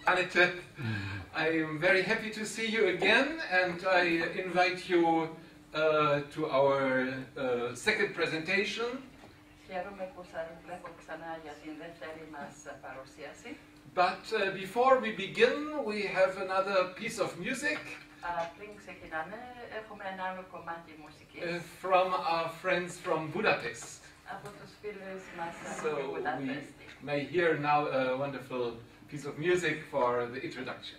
Annette, I am very happy to see you again, and I invite you to our second presentation. But before we begin, we have another piece of music from our friends from Budapest. So we may hear now a wonderful piece of music for the introduction.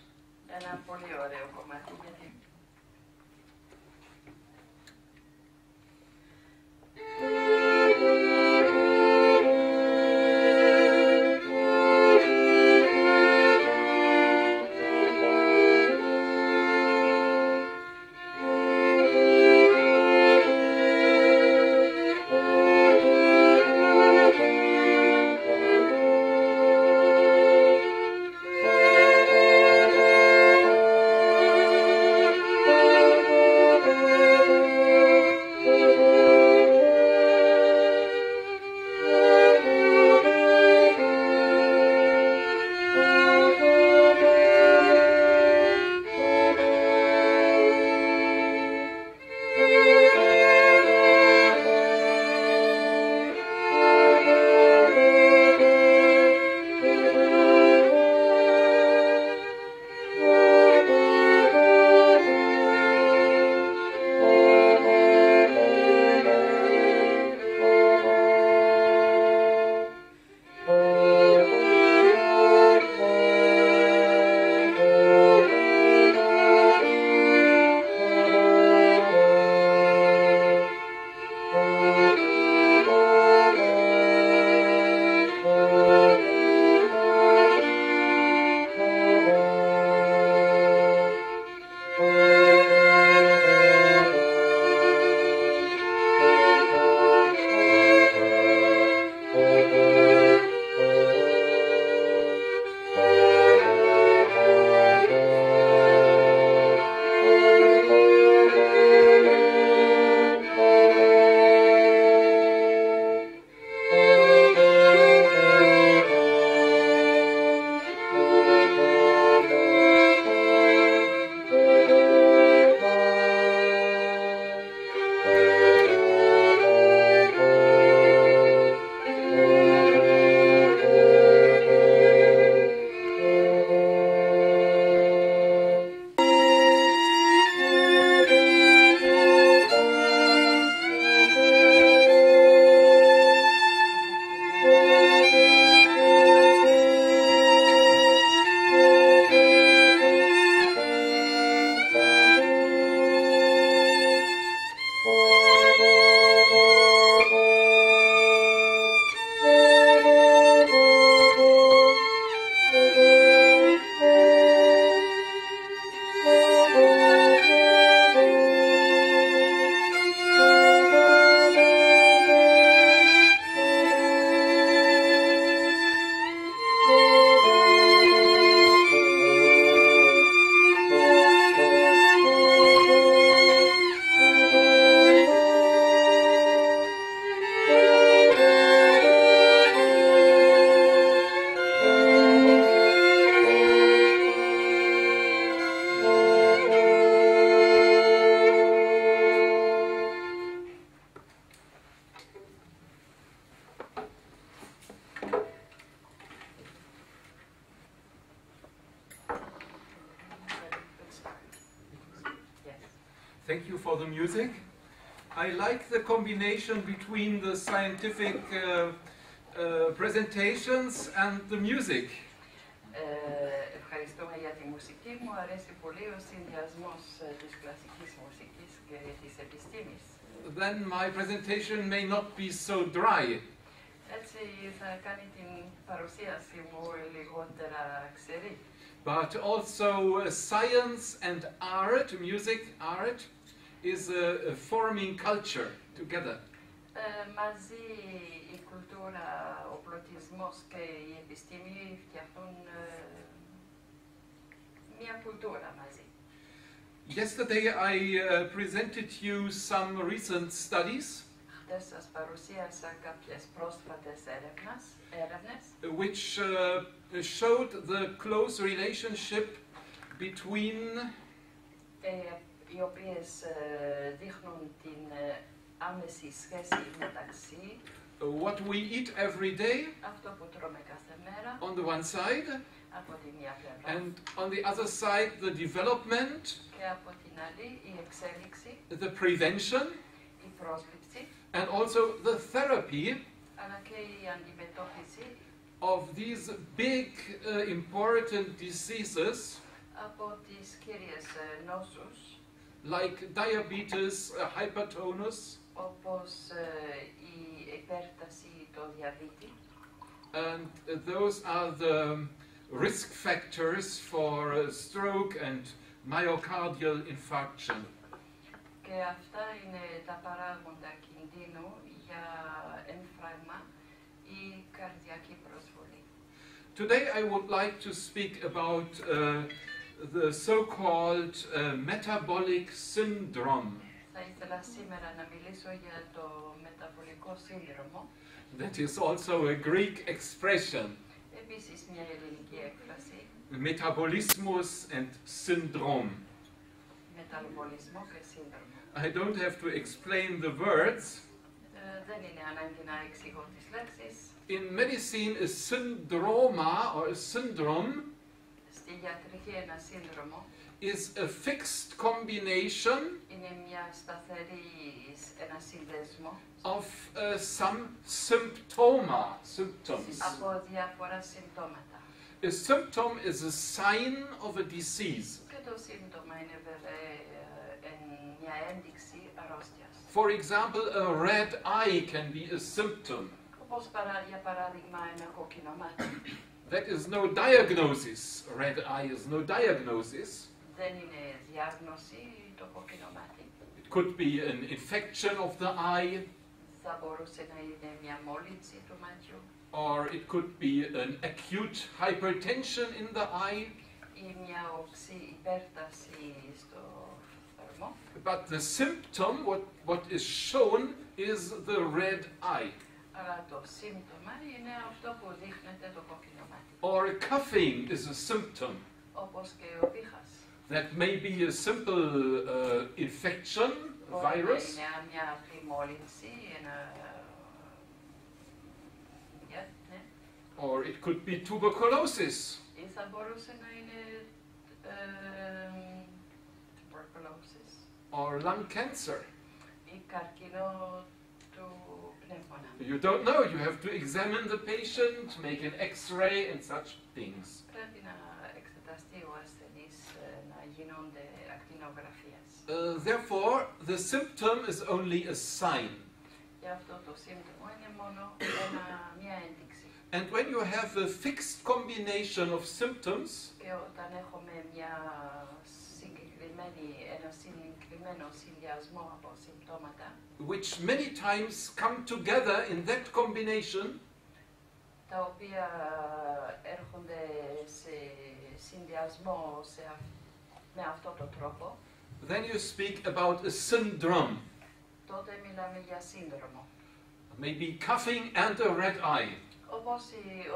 Thank you for the music. I like the combination between the scientific presentations and the music. Ευχαριστούμε για τη μουσική. Μου αρέσει πολύ ο συνδυασμός της κλασικής μουσικής και της επιστήμης. Then my presentation may not be so dry. Έτσι θα κάνει την παρουσίαση μου λιγότερα ξερή. But also science and art, music, art, is a forming culture together. Μαζί η κουλτούρα, ο πλωτισμός και η επιστήμη φτιάχνουν μια κουλτούρα μαζί. Yesterday I presented you some recent studies. Χτες σας παρουσίασα κάποιες πρόσφατες έρευνες which showed the close relationship between οι οποίες δείχνουν την άμεση σχέση μεταξύ what we eat every day αυτό που τρώμε κάθε μέρα on the one side, από τη μία πλευρά and on the other side the development, και από την άλλη η εξέλιξη, the prevention, η πρόσληψη and also the therapy αλλά και η αντιμετώπιση of these big important diseases από τις κύριες νόσους like diabetes, hypertonus, όπως η υπέρταση, το διαβήτη. and those are the risk factors for stroke and myocardial infarction. Και αυτά είναι τα παράγοντα κινδύνου για έμφραγμα ή καρδιακή προσβολή. Today I would like to speak about the so-called metabolic syndrome. Θα ήθελα σήμερα να μιλήσω για το μεταβολικό σύνδρομο, That is also a Greek expression, επίσης μια ελληνική έκφραση, metabolismus and syndrome. μεταβολισμό και σύνδρομο. I don't have to explain the words. Δεν είναι ανάγκη να εξηγώ τις λέξεις. In medicine, a syndroma or a syndrome Στη ιατρική ένα σύνδρομο is a fixed combination είναι μια σταθερή, ένα σύνδεσμο of some symptoms. από διάφορα συμπτώματα. A symptom is a sign of a disease. Και το σύμπτωμα είναι βέβαια μια ένδειξη αρρώστιας. For example, a red eye can be a symptom. Όπως για παράδειγμα ένα κόκκινο μάτι. That is no diagnosis. A red eye is no diagnosis. Δεν είναι διάγνωση το κόκκινο μάτι. It could be an infection of the eye, Θα μπορούσε να είναι μια μόλυνση του μάτιου or it could be an acute hypertension in the eye. ή μια οξύ υπέρταση στο θερμό. But the symptom, what is shown, is the red eye. Αλλά το σύμπτωμα είναι αυτό που δείχνεται το κόκκινο μάτι. Or coughing is a symptom. Όπως και ο πείχας. That may be a simple infection, Μπορεί virus, να είναι μια απλή μόλυνση, ένα... ναι. or it could be tuberculosis, Ή θα μπορούσε να είναι tuberculosis or lung cancer. ή καρκίνο του πνεύμονα. You don't know, you have to examine the patient, make an x-ray and such things. Πρέπει να εξεταστεί ο ασθενής, να γίνονται ακτινογραφίες. Therefore, the symptom is only a sign. Και αυτό το σύμπτωμα είναι μόνο μια ένδειξη. And when you have a fixed combination of symptoms, Και όταν έχουμε ένα συγκεκριμένο συνδυασμό από συμπτώματα, which many times come together in that combination, τα οποία έρχονται σε συνδυασμό με αυτόν τον τρόπο, then you speak about a syndrome. τότε μιλάμε για σύνδρομο. Maybe coughing and a red eye. Όπως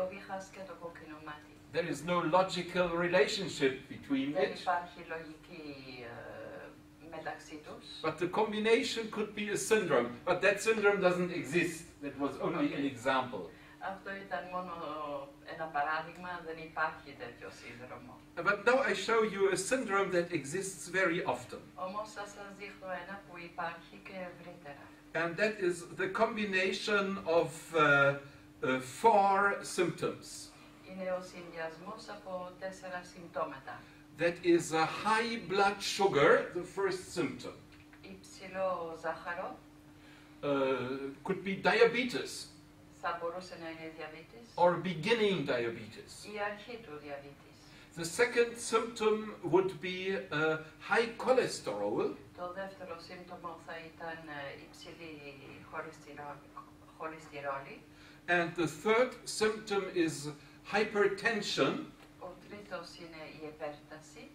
ο βήχας και το κόκκινο μάτι. There is no logical relationship between Δεν it, υπάρχει λογική μεταξύ τους. but the combination could be a syndrome. But that syndrome doesn't exist. That was only an example. Αυτό ήταν μόνο ένα παράδειγμα, δεν υπάρχει τέτοιο σύνδρομο. But now I show you a syndrome that exists very often. Όμως θα σας δείχνω ένα που υπάρχει και ευρύτερα. And that is the combination of four symptoms. Είναι ο συνδυασμός από 4 συμπτώματα. That is a high blood sugar, the first symptom. Υψηλό ζάχαρο, Could be diabetes θα μπορούσε να είναι διαβήτης or beginning diabetes. ή αρχή του διαβήτης. The second symptom would be high cholesterol. Το δεύτερο σύμπτωμα θα ήταν υψηλή χολυστερόλη. And the third symptom is hypertension. Ο τρίτος είναι η υπέρταση.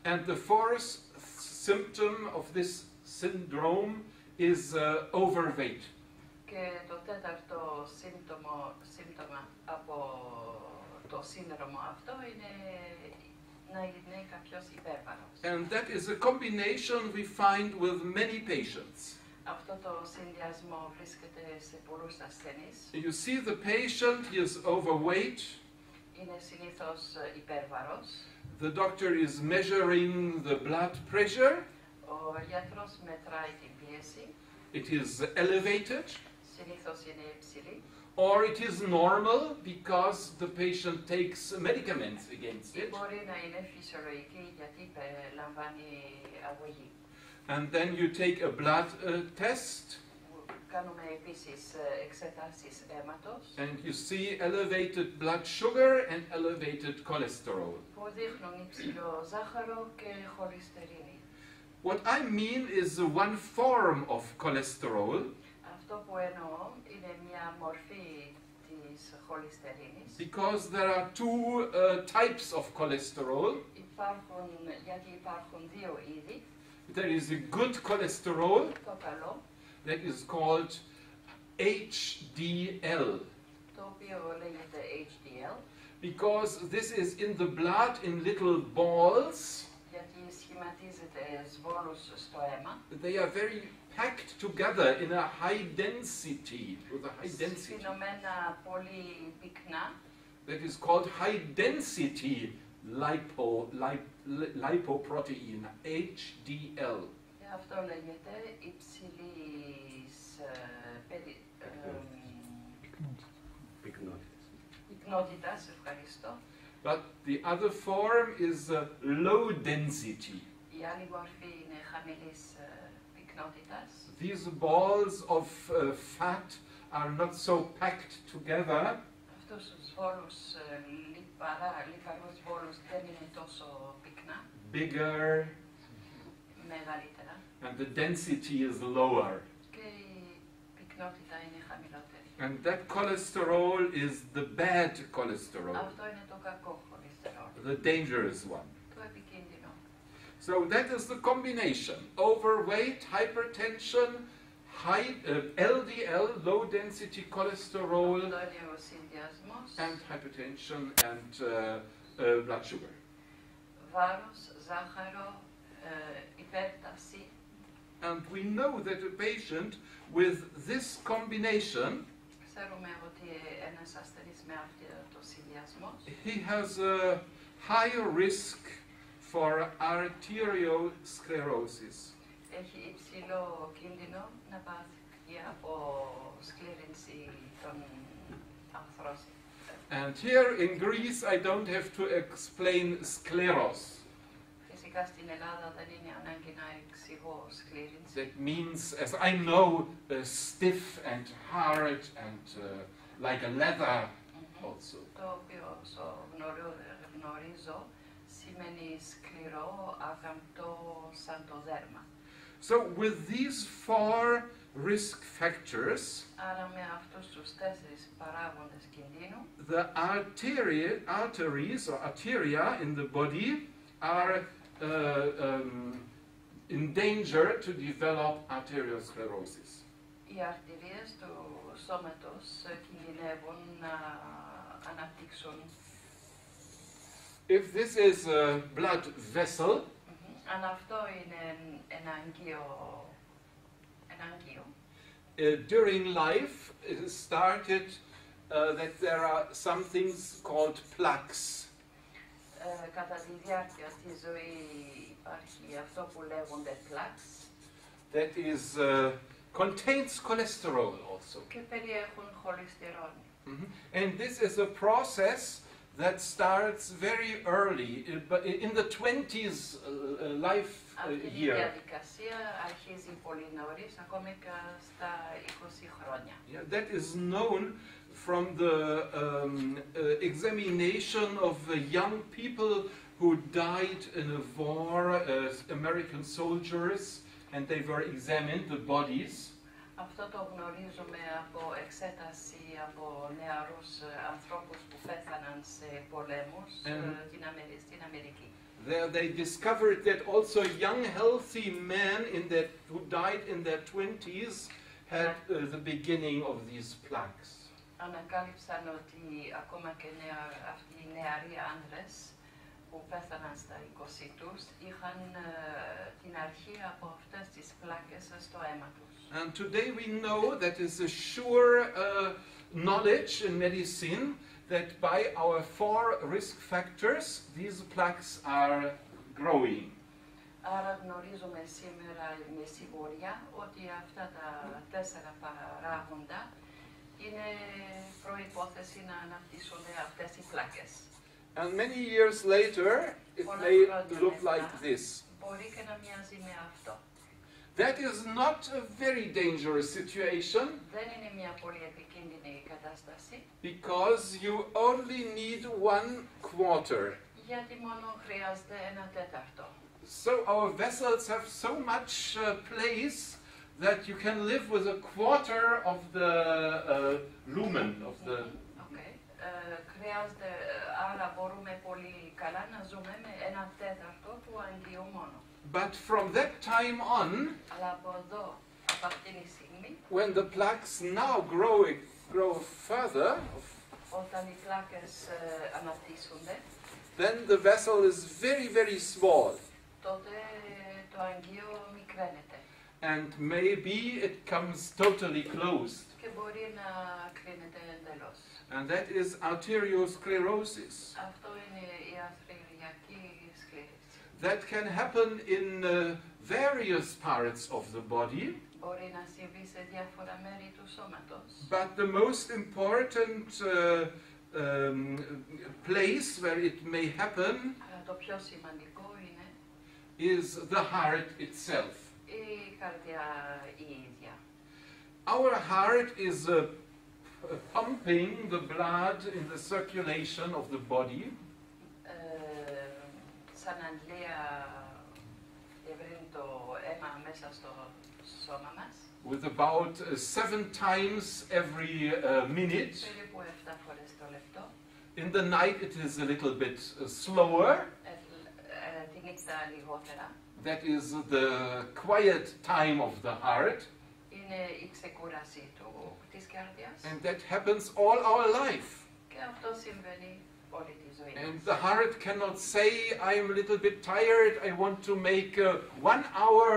And the fourth symptom of this syndrome is overweight. Και το τέταρτο σύμπτωμα από το σύνδρομο αυτό είναι να είναι κάποιος υπέρβαρος. And that is a combination we find with many patients. Αυτό το συνδυασμό βρίσκεται σε πολλούς ασθενείς. You see the patient, he is overweight. Είναι συνήθως υπέρβαρος. The doctor is measuring the blood pressure. Ο γιατρός μετράει την πίεση. It is elevated. Συνήθως είναι υψηλή. Or it is normal because the patient takes medicaments against it. Μπορεί να είναι φυσιολογική γιατί λαμβάνει αγωγή. And then you take a blood test. Κάνουμε επίσης εξετάσεις αίματος. And you see elevated blood sugar and elevated cholesterol. Που δείχνουν υψηλό ζάχαρο και χολυστερίνη. What I mean is one form of cholesterol. Αυτό που εννοώ είναι μια μορφή της χολυστερίνης. Because there are two types of cholesterol. Γιατί υπάρχουν δύο είδη. There is a good cholesterol Το καλό, that is called HDL. το οποίο λέγεται HDL. Because this is in the blood in little balls. Γιατί σχηματίζεται σβόλους στο αίμα. They are very packed together in a high density, with a high density. Σφινωμένα πολύ πυκνά. That is called high density lipoprotein, HDL. Και αυτό λέγεται υψηλής πυκνότητας, ευχαριστώ. But the other form is low density. Η άλλη μορφή είναι χαμηλής πυκνότητας. These balls of fat are not so packed together. Αυτούς τους βόλους, λιπαρούς βόλους δεν είναι τόσο πυκνά. Bigger. Μεγαλύτερα. And the density is lower. Και η πυκνότητα είναι χαμηλότερη. And that cholesterol is the bad cholesterol, Αυτό είναι το κακό χολυστερόλ. the dangerous one. Το επικίνδυνο. So that is the combination. Overweight, hypertension, high LDL, low density cholesterol, Αυτό είναι ο συνδυασμός. and hypertension and blood sugar. Βάρος, ζάχαρο, υπέρταση. And we know that a patient with this combination, Ξέρουμε ότι ένας ασθενής με αυτό το συνδυασμό he has a higher risk for arteriosclerosis. έχει υψηλό κίνδυνο να πάθει από σκλήρινση των αρθρώσεων. And here in Greece, I don't have to explain scleros. Φυσικά στην Ελλάδα δεν είναι ανάγκη να εξηγώ σκλήρινση. That means, as I know, stiff and hard and like a leather also. Το οποίο γνωρίζω σημαίνει σκληρό, ακαμπτό σαν το δέρμα. So with these four risk factors, Άρα με αυτούς τους 4 παράγοντες κινδύνου, the arteries or arteria in the body are in danger to develop arteriosclerosis. οι αρτηρίες του σώματος κινδυνεύουν να αναπτύξουν. If this is a blood vessel, Αν αυτό είναι ένα αγκείο, during life it is started that there are some things called plaques. Κατά τη διάρκεια της ζωής υπάρχει αυτό που λέγονται plaques. That is contains cholesterol also. Και περιέχουν χολυστερόλη. And this is a process that starts very early, in the 20s life Αυτή η year. διαδικασία αρχίζει πολύ νωρίς, ακόμη και στα 20 χρόνια. Yeah, that is known from the examination of young people who died in a war, American soldiers, and they were examined, the bodies. Αυτό το γνωρίζουμε από εξέταση από νεαρούς ανθρώπους που πέθαναν σε πολέμους στην Αμερική. There they discovered that also young healthy men who died in their 20s had the beginning of these plaques. Ανακάλυψαν ότι ακόμα και αυτοί οι νεαροί άνδρες που πέθαναν στα 20 τους είχαν την αρχή από αυτές τις πλάκες στο αίμα τους. And today we know that is a sure knowledge in medicine that by our 4 risk factors these plaques are growing. Άρα γνωρίζουμε σήμερα με σιγουριά ότι αυτά τα 4 παράγοντα είναι προϋπόθεση να αναπτύσσονται αυτές οι πλάκες. And many years later it may look like this. Μπορεί και να μοιάζει με αυτό. That is not a very dangerous situation Δεν είναι μια πολύ επικίνδυνη κατάσταση. because you only need 1/4. Γιατί μόνο χρειάζεται 1/4. So our vessels have so much place that you can live with 1/4 of the lumen of the. Okay. Χρειάζεται, άρα μπορούμε πολύ καλά να ζούμε με 1/4 του αγγείου μόνο. But from that time on, Αλλά από εδώ, από αυτήν τη στιγμή, when the plaques now grow further, όταν οι πλάκες αναπτύσσονται, then the vessel is very, very small. τότε το αγγείο μικραίνεται. And maybe it comes totally closed. Και μπορεί να κλείνεται εντελώς. And that is arteriosclerosis. Αυτό είναι η αρθριακή σκλήρωση. That can happen in various parts of the body. Μπορεί να συμβεί σε διάφορα μέρη του σώματος. But the most important place where it may happen Το πιο σημαντικό είναι is the heart itself. η καρδιά η ίδια. Our heart is pumping the blood in the circulation of the body. Σαν αντλία ευρύνει το αίμα μέσα στο σώμα μας. With about 7 times every minute. Περίπου 7 φορές το λεπτό. In the night it is a little bit slower. Τη νύχτα λιγότερα. That is the quiet time of the heart. Είναι η ξεκούραση της καρδιάς. And that happens all our life. Και αυτό συμβαίνει όλη τη ζωή And μας. the heart cannot say, I am a little bit tired, I want to make a 1 hour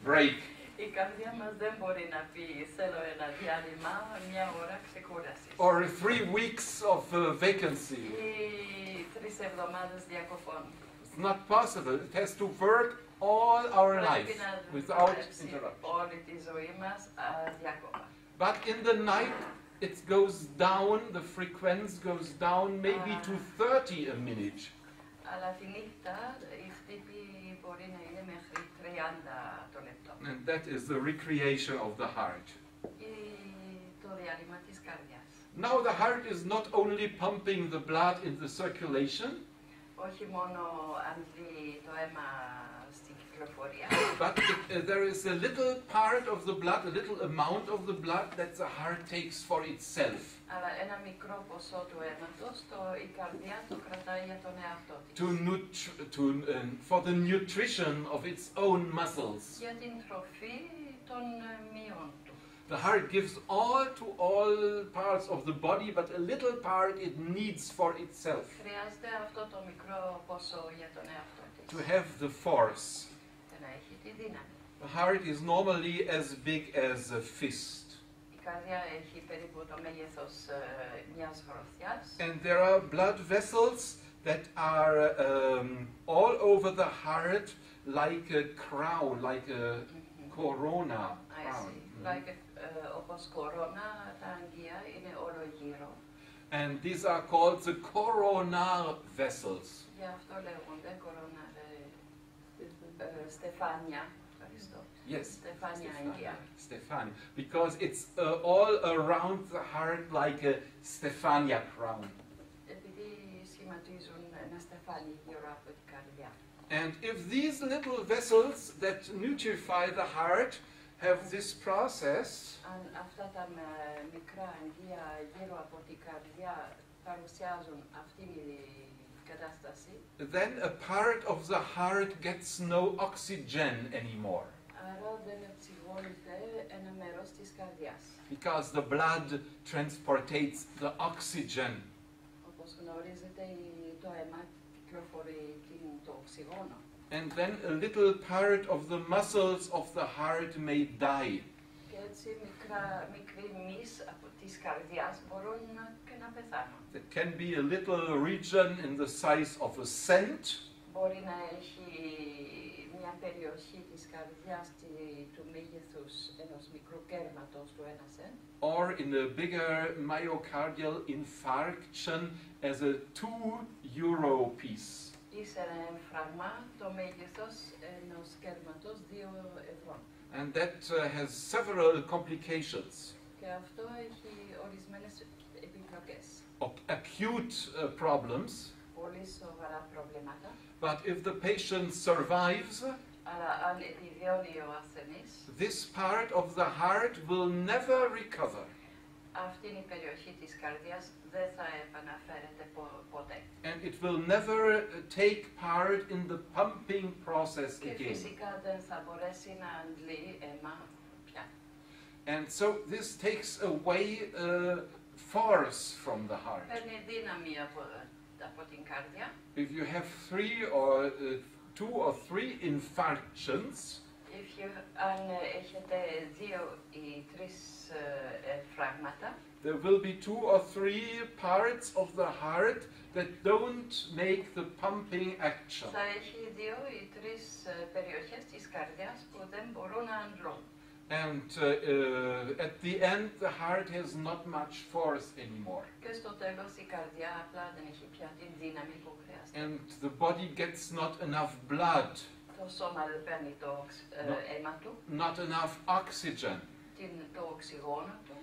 break. Η καρδιά μας δεν μπορεί να πει θέλω ένα διάλειμμα, μια ώρα ξεκούρασης. Or 3 weeks of vacancy. Ή 3 εβδομάδες διακοπών. It's not possible. It has to work all our life Πρέπει να without δουλέψει interruption. όλη τη ζωή μας αδιάκοπα. But in the night it goes down, the frequency goes down maybe to 30 a minute. Αλλά τη νύχτα η χτύπη μπορεί να είναι μέχρι 30 το λεπτό. And that is the recreation of the heart. Το διάλειμμα της καρδιάς. Now the heart is not only pumping the blood in the circulation, Όχι μόνο αντλεί το αίμα στην κυκλοφορία, but there is a little part of the blood, a little amount of the blood that the heart takes for itself. αλλά ένα μικρό ποσό του αίματος η καρδιά το κρατάει για τον εαυτό της. For the nutrition of its own muscles. Για την τροφή των μειών του. The heart gives all to all parts of the body, but a little part it needs for itself. Χρειάζεται αυτό το μικρό ποσό για τον εαυτό της. To have the force. Για να έχει τη δύναμη. The heart is normally as big as a fist. Η καρδιά έχει περίπου το μέγεθος μιας γροθιάς. And there are blood vessels that are all over the heart like a crown, like a corona crown. Όπως κορώνα, τα αγγεία είναι όλο γύρω. And these are called the coronal vessels. Γι' αυτό λέγονται κορώνα, στεφάνια. Ευχαριστώ. Yes, Στεφάνια αγγεία. Stefania, because it's all around the heart like a Stefania crown. Επειδή σχηματίζουν ένα στεφάνι γύρω από την καρδιά. And if these little vessels that nutrify the heart have this process, Αν αυτά τα μικρά αγγεία γύρω από την καρδιά παρουσιάζουν αυτή τη κατάσταση, then a part of the heart gets no oxygen anymore. Άρα δεν οξυγόνεται ένα μέρος της καρδιάς. because the blood transportates the oxygen. Όπως γνωρίζετε, το αίμα κυκλοφορεί το οξυγόνο. And then a little part of the muscles of the heart may die. Και έτσι μικροί μυς από της καρδιάς μπορούν και να πεθάνουν. It can be a little region in the size of a cent, Μπορεί να έχει μια περιοχή της καρδιάς του μέγεθους ενός μικρού κέρματος του 1 σεντ, or in a bigger myocardial infarction as a €2 piece. ή σε ένα έμφραγμα το μέγεθος ενός κέρματος 2 ευρώ. And that has several complications. Και αυτό έχει ορισμένες επιπλοκές. Acute problems, Πολύ σοβαρά προβλήματα. but if the patient survives, Αλλά αν επιβιώνει ο ασθενής, this part of the heart will never recover. αυτή η περιοχή της καρδιάς δεν θα επαναφέρεται ποτέ. And it will never take part in the pumping process Και again. φυσικά δεν θα μπορέσει να αντλεί αίμα πια. And so this takes away force from the heart. Παίρνει δύναμη από την καρδιά. If you have 2 or 3 infarctions, Αν έχετε 2 ή 3 φράγματα, there will be 2 or 3 parts of the heart that don't make the pumping action. θα έχει 2 ή 3 περιοχές της καρδιάς που δεν μπορούν να αντλούν. And at the end, the heart has not much force anymore. Και στο τέλος η καρδιά απλά δεν έχει πια την δύναμη που χρειάζεται. And the body gets not enough blood, Το σώμα δεν παίρνει το αίμα του, not enough oxygen. το οξυγόνο του.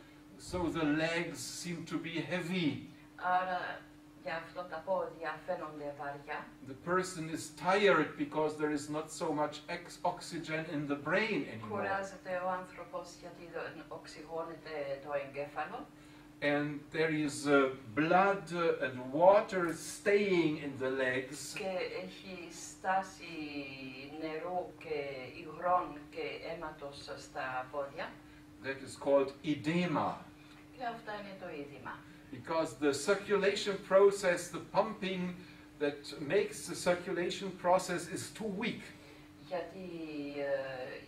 So the legs seem to be heavy. Άρα γι' αυτό τα πόδια φαίνονται βαριά. The person is tired because there is not so much oxygen in the brain anymore. Κουράζεται ο άνθρωπος γιατί δεν οξυγόνεται το εγκέφαλο. And there is blood and water staying in the legs. Και έχει στάση νερού και υγρών και αίματος στα πόδια. That is called edema. Και αυτά είναι το είδημα. Because the circulation process, the pumping that makes the circulation process is too weak. Γιατί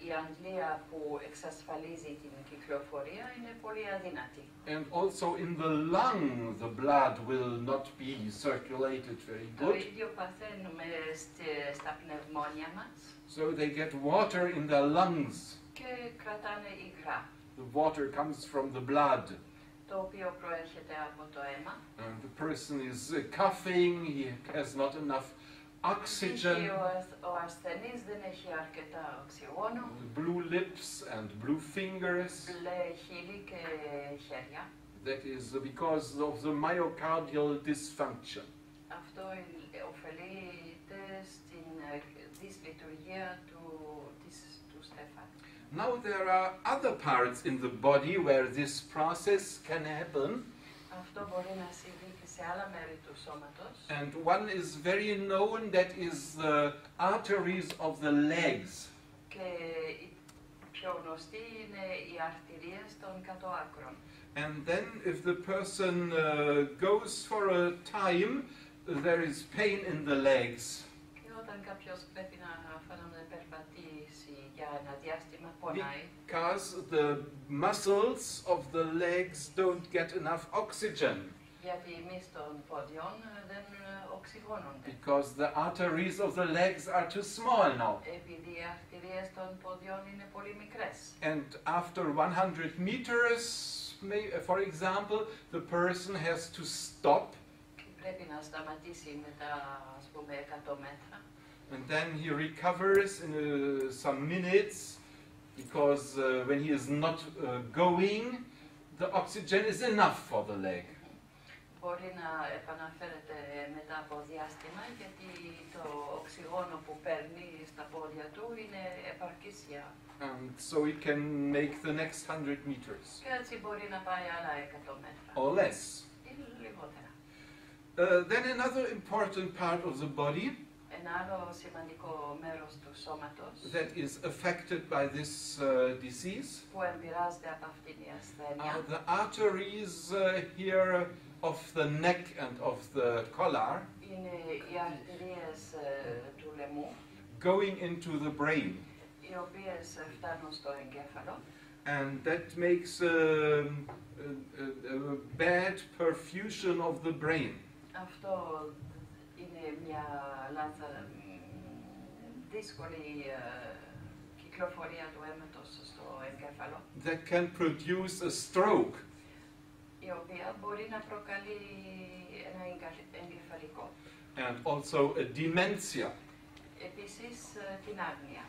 η αντλία που εξασφαλίζει την κυκλοφορία είναι πολύ αδύνατη. And also in the lung, the blood will not be circulated very Το good. ίδιο παθαίνουμε στα πνευμόνια μας So they get water in their lungs. και κρατάνε υγρά, The water comes from the blood. το οποίο προέρχεται από το αίμα. And the person is coughing, he has not enough oxygen, Ο ασθενής δεν έχει αρκετά οξυγόνο, blue lips and blue fingers. μπλε χείλη και χέρια. That is because of the myocardial dysfunction. Αυτό οφείλεται στην δυσλειτουργία του στέφανου. Now there are other parts in the body where this process can happen. Αυτό μπορεί να συμβεί και σε άλλα μέρη του σώματος. And one is very known, that is the arteries of the legs. Και η πιο γνωστή είναι οι αρτηρίες των κατώακρων. And then if the person goes for a time, there is pain in the legs. Και όταν κάποιος πρέπει να περπατήσει για ένα διάστημα, πονάει. Because the muscles of the legs don't get enough oxygen. Γιατί οι μυς των ποδιών δεν οξυγόνονται. Because the arteries of the legs are too small now. Επειδή οι αρτηρίες των ποδιών είναι πολύ μικρές. And after 100 meters, for example, the person has to stop. Και πρέπει να σταματήσει μετά, ας πούμε, 100 μέτρα. And then he recovers in some minutes, because when he is not going, the oxygen is enough for the leg. Μπορεί να επαναφέρεται μετά από διάστημα, γιατί το οξυγόνο που παίρνει στα πόδια του είναι επαρκής για. And so he can make the next 100 meters. Και έτσι μπορεί να πάει άλλα 100 μέτρα. Or less. Ή λιγότερα. Then another important part of the body Ένα άλλο σημαντικό μέρος του σώματος that is affected by this disease που εμπειράζεται από αυτήν την ασθένεια are the arteries here of the neck and of the collar είναι οι αρτηρίες του λαιμού, going into the brain. οι οποίες φτάνουν στο εγκέφαλο And that makes a bad perfusion of the brain. Αυτό είναι μια δύσκολη κυκλοφορία του αίματος στο εγκέφαλο, That can produce a stroke. η οποία μπορεί να προκαλεί ένα εγκεφαλικό. And also a dementia. Επίσης την άγνοια.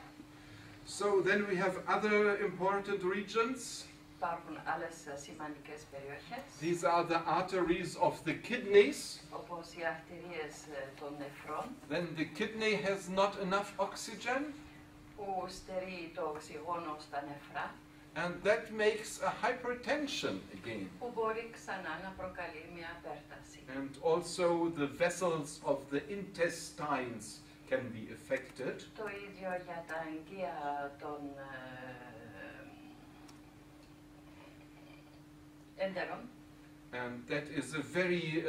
So then we have other important regions. Υπάρχουν άλλες σημαντικές περιοχές, These are the arteries of the kidneys. όπως οι αρτηρίες των νεφρών, Then the kidney has not enough oxygen, που στερεί το οξυγόνο στα νεφρά, and that makes a hypertension again. που μπορεί ξανά να προκαλεί μια απέρταση. And also the vessels of the intestines can be affected. Το ίδιο για τα αγκία των έντερων. And that is a very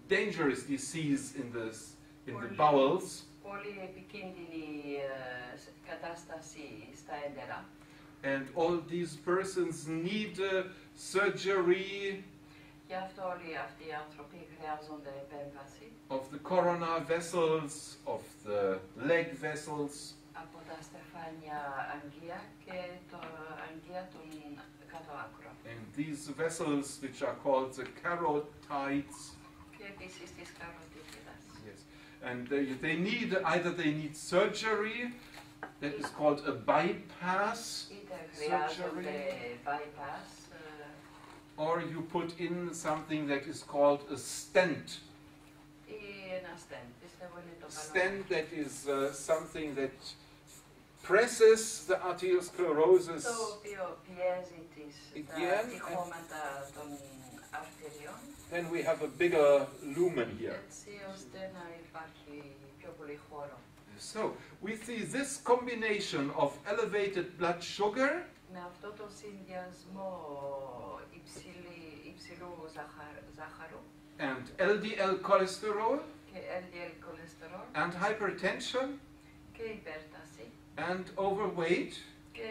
dangerous disease in the bowels. Πολύ επικίνδυνη κατάσταση στα έντερα. And all these persons need surgery Γι' αυτό όλοι αυτοί οι άνθρωποι χρειάζονται επέμβαση of the coronal vessels, of the leg vessels, από τα στεφάνια αγκία και το αγκία των κάτω άκρων. and these vessels which are called the carotides. Και επίσης τις καροτίδες. Yes. And they need surgery, that is called a bypass, Είτε χρειάζονται bypass, or you put in something that is called a stent. ή ένα stent. Πιστεύω είναι το καλό. Stent that is something that presses the arteriosclerosis. Το οποίο πιέζει τα τυχώματα των αρτηριών, Then we have a bigger lumen here. έτσι ώστε να υπάρχει πιο πολύ χώρο. So we see this combination of elevated blood sugar Με αυτό το συνδυασμό υψηλού ζάχαρου and LDL cholesterol και LDL cholesterol and hypertension και υπέρταση and overweight και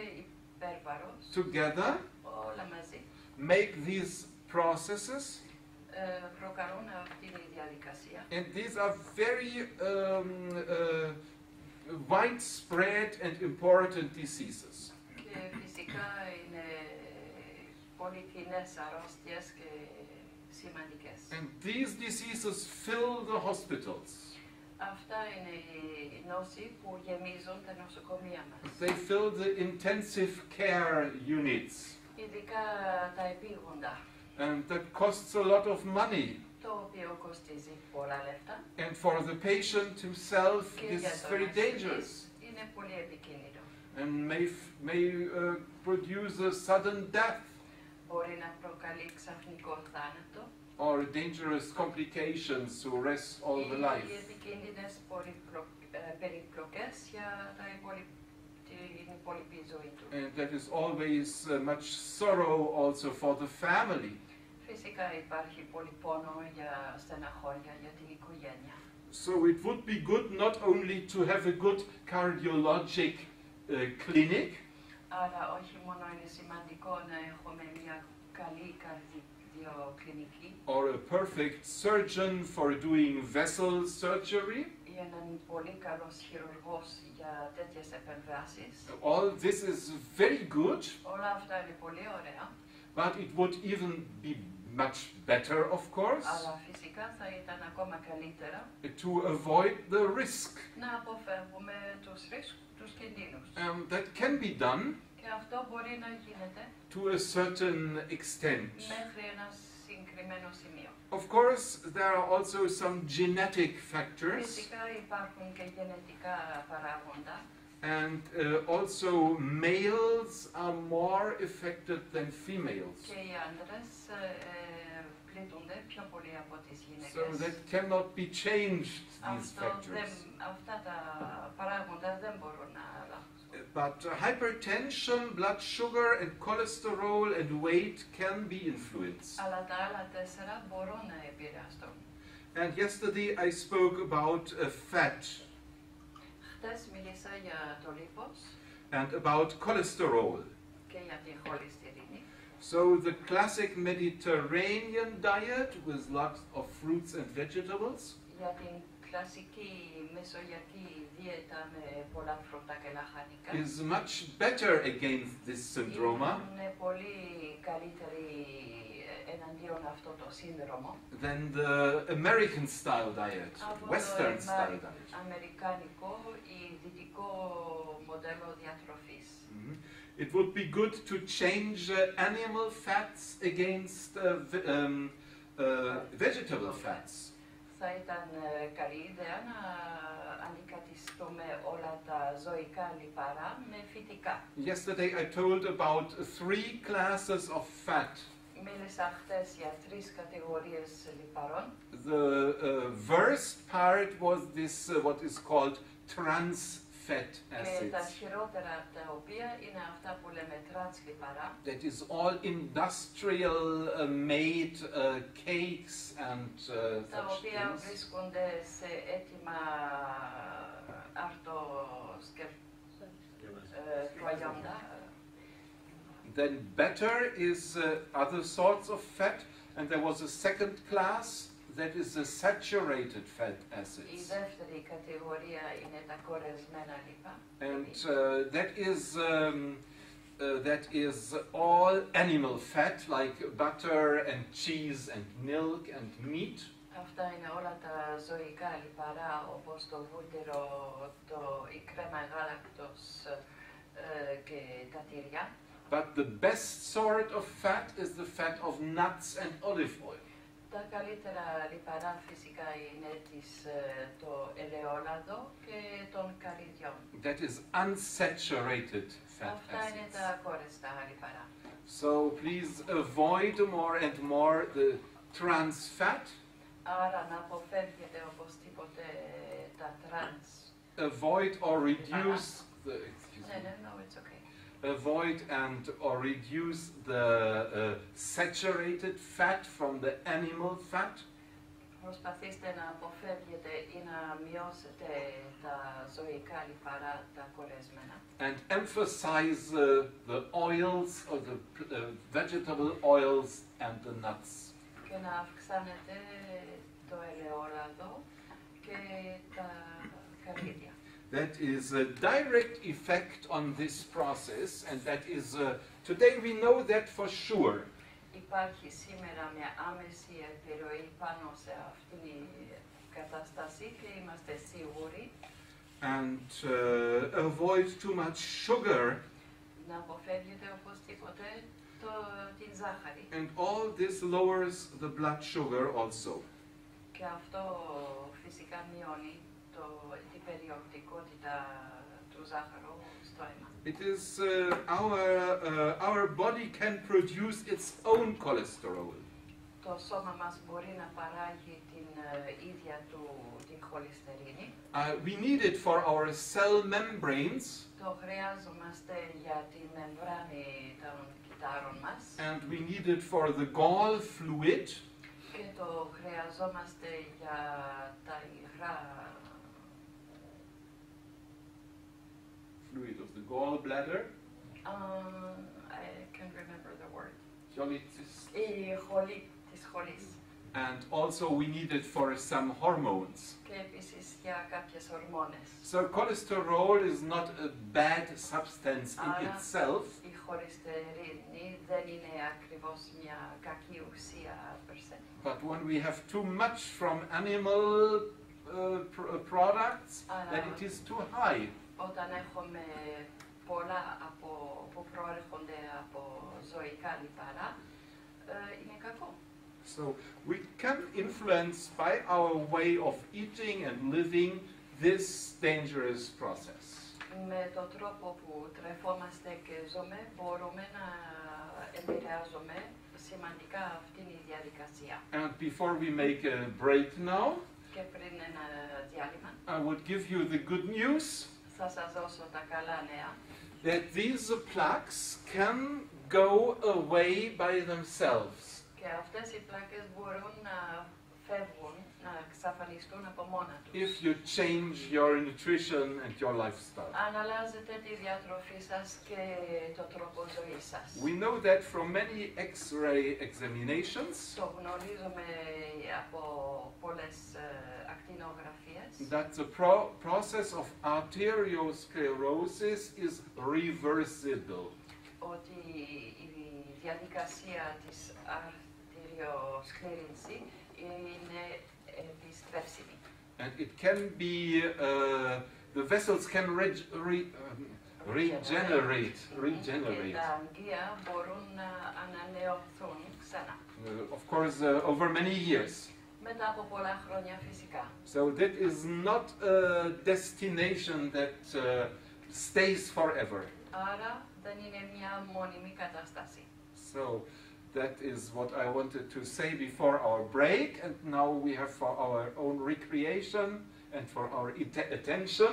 υπέρβαρος, together όλα μαζί make these processes, προκαλούν αυτή τη διαδικασία. and these are very widespread and important diseases. Και φυσικά είναι πολύ κοινές αρρώστιες και σημαντικές. And these diseases fill the hospitals. Αυτά είναι οι νόσοι που γεμίζουν τα νοσοκομεία μας. They fill the intensive care units. Ειδικά τα επίγοντα, And that costs a lot of money. το οποίο κοστίζει πολλά λεφτά. And for the patient himself, Και this για is τον very ασθενή dangerous είναι πολύ επικίνδυνο. and may produce a sudden death Μπορεί να προκαλεί ξαφνικό θάνατο or dangerous complications to rest all the ή life. επικίνδυνες περιπλοκές για την υπόλοιπη ζωή του. And that is always much sorrow also for the family. Φυσικά υπάρχει πολύ πόνο για στεναχώρια για την οικογένεια. So it would be good not only to have a good cardiologic clinic, Άρα όχι μόνο είναι σημαντικό να έχουμε μια καλή καρδιοκλινική or a perfect surgeon for doing vessel surgery. ή έναν πολύ καλός χειρουργός για τέτοιες επεμβάσεις. All this is very good, Όλα αυτά είναι πολύ ωραία, but it would even be much better, of course, αλλά φυσικά θα ήταν ακόμα καλύτερα to avoid the risk. να αποφεύγουμε τους κινδύνους. That can be done Και αυτό μπορεί να γίνεται to a certain extent. μέχρι ένα συγκεκριμένο σημείο. Of course, there are also some genetic factors, Φυσικά υπάρχουν και γενετικά παράγοντα. and also males are more affected than females. Και οι άντρες πλήττονται πιο πολύ από τις So γυναίκες. that cannot be changed, these factors. Αυτά τα παράγοντα δεν μπορούν να αλλάξουν. But hypertension, blood sugar and cholesterol and weight can be influenced. Αλλά τα άλλα 4 μπορούν να επηρεαστούν. And yesterday I spoke about fat Χτες μίλησα για το λίπος and about cholesterol. και για τη χολυστερίνη. So the classic Mediterranean diet with lots of fruits and vegetables Για την κλασική μεσογειακή δίαιτα με πολλά φρούτα και λαχανικά. is much better against this syndrome Είναι πολύ καλύτερη εναντίον αυτό το σύνδρομο than the American style diet, από Western το style diet. αμερικανικό ή δυτικό μοντέλο διατροφής. It would be good to change animal fats against vegetable fats. Θα ήταν καλή ιδέα να αντικαθιστούμε όλα τα ζωικά λιπαρά με φυτικά. Yesterday I told about 3 classes of fat. Μίλησα χτες για 3 κατηγορίες λιπαρών. The worst part was this what is called trans fat Και τα acids. χειρότερα από τα οποία είναι αυτά που λέμε τρανς λιπαρά. That is all industrial made cakes and Τα such οποία things. βρίσκονται σε έτοιμα προϊόντα. Then better is other sorts of fat, and there was a second class that is the saturated fat Η acids. δεύτερη κατηγορία είναι τα κορεσμένα λίπα. And that is all animal fat like butter and cheese and milk and meat. Αυτά είναι όλα τα ζωικά λιπαρά όπως το βούτυρο, η κρέμα γάλακτος και τα τυριά. But the best sort of fat is the fat of nuts and olive oil. Τα καλύτερα λιπαρά φυσικά είναι το ελαιόλαδο και των καρυδιών. That is unsaturated fat Αυτά είναι acids. τα κόρεστα λιπαρά. So please avoid more and more the trans fat. Άρα να αποφεύγετε οπωσδήποτε τα τρανς. Avoid or reduce the No, it's okay. avoid and or reduce the saturated fat from the animal fat. Προσπαθήστε να αποφεύγετε ή να μειώσετε τα ζωικά λιπαρά, τα κορεσμένα. And emphasize the oils or the vegetable oils and the nuts. Και να αυξάνετε το ελαιόλαδο και τα καρύδια. That is a direct effect on this process, and that is today we know that for sure. Υπάρχει σήμερα μια άμεση επιρροή πάνω σε αυτήν την κατάσταση και είμαστε σίγουροι. And avoid too much sugar. Να αποφεύγετε οπωσδήποτε την ζάχαρη. And all this lowers the blood sugar also. Και αυτό φυσικά μειώνει την περιεκτικότητα του ζάχαρου στο αίμα. It is our body can produce its own cholesterol. Το σώμα μας μπορεί να παράγει την ίδια την χολυστερίνη. We need it for our cell membranes. Το χρειάζομαστε για την μεμβράνη των κυττάρων μας. And we need it for the gall fluid. Και το χρειαζόμαστε για τα υγρά Fluid of the gallbladder. I can't remember the word. Cholecyst. Η χολή της χολής. And also we need it for some hormones. Και επίσης για κάποιες ορμόνες. So cholesterol is not a bad substance in itself. Η χολυστερίνη δεν είναι ακριβώς μια κακή ουσία per se. But when we have too much from animal products, then it is too high. Όταν έχουμε πολλά που προέρχονται από ζωικά λιπαρά, είναι κακό. So we can influence by our way of eating and living this dangerous process. Με τον τρόπο που τρεφόμαστε και ζούμε, μπορούμε να επηρεάζουμε σημαντικά αυτή είναι η διαδικασία. And before we make a break now, Και πριν ένα διάλειμμα, I would give you the good news θα σας δώσω τα καλά νέα. that these plaques can go away by themselves. Και αυτές οι πλάκες μπορούν να φεύγουν, να εξαφανιστούν από μόνα τους. If you change your nutrition and your lifestyle. Αν αλλάζετε τη διατροφή σας και το τρόπο ζωής σας. We know that from many X-ray examinations Το γνωρίζουμε από πολλές ακτινογραφίες. that the process of arteriosclerosis is reversible. Ότι η διαδικασία της αρτηριοσκλήρυνσης είναι επιστρέψιμη. And it can be, the vessels can regenerate. Και τα αγγεία μπορούν να ανανεωθούν ξανά. Of course, over many years. Μετά από πολλά χρόνια φυσικά. So that is not a destination that stays forever. Άρα δεν είναι μια μόνιμη κατάσταση. So that is what I wanted to say before our break, and now we have for our own recreation and for our attention,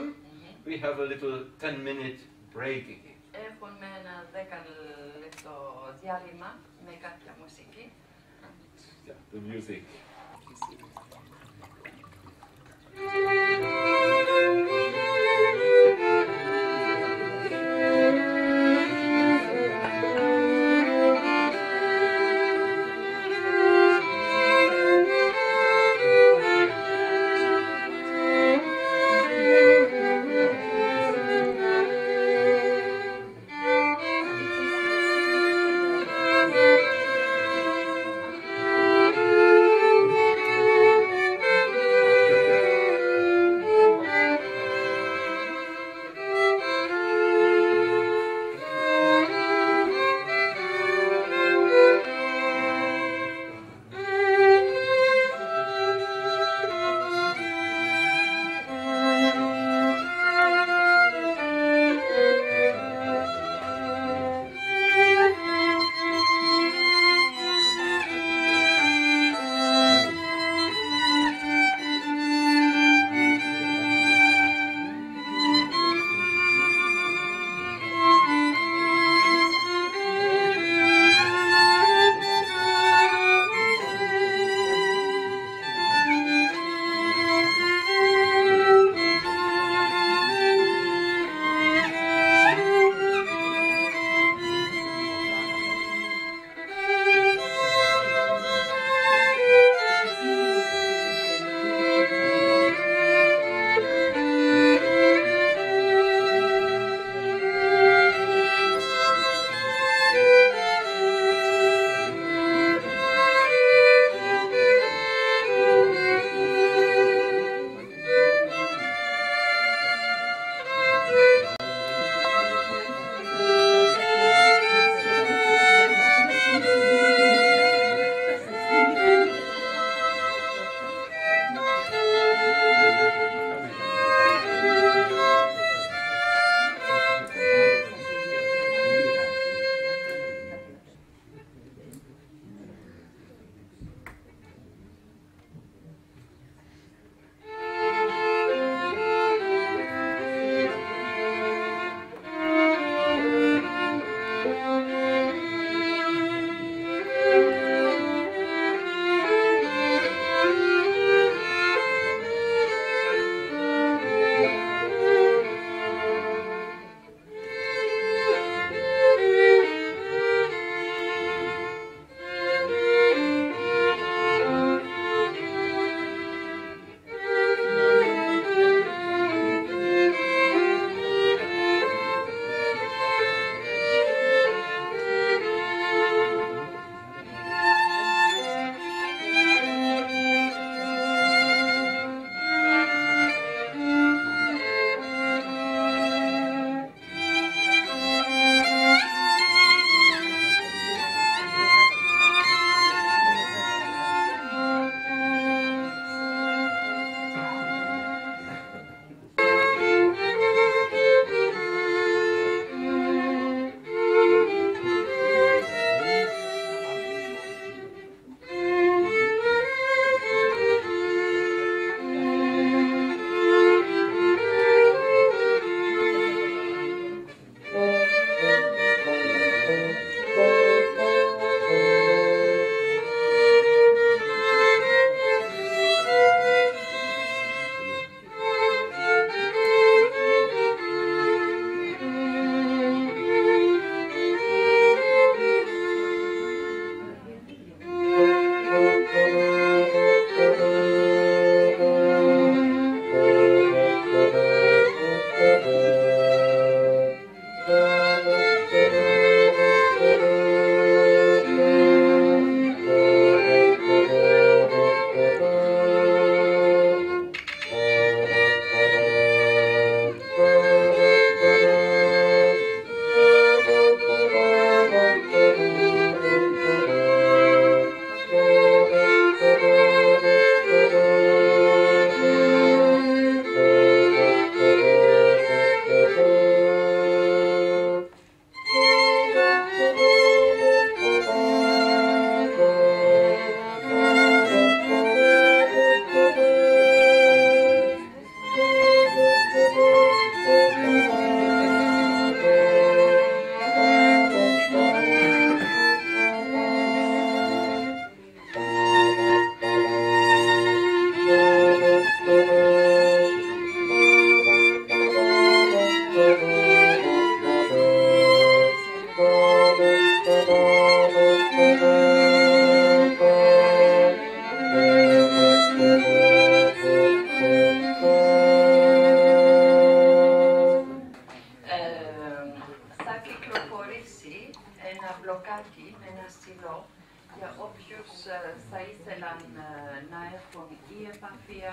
we have a little 10-minute break again. Έχουμε ένα 10 λεπτό διάλειμμα με κάποια μουσική. Yeah, the music.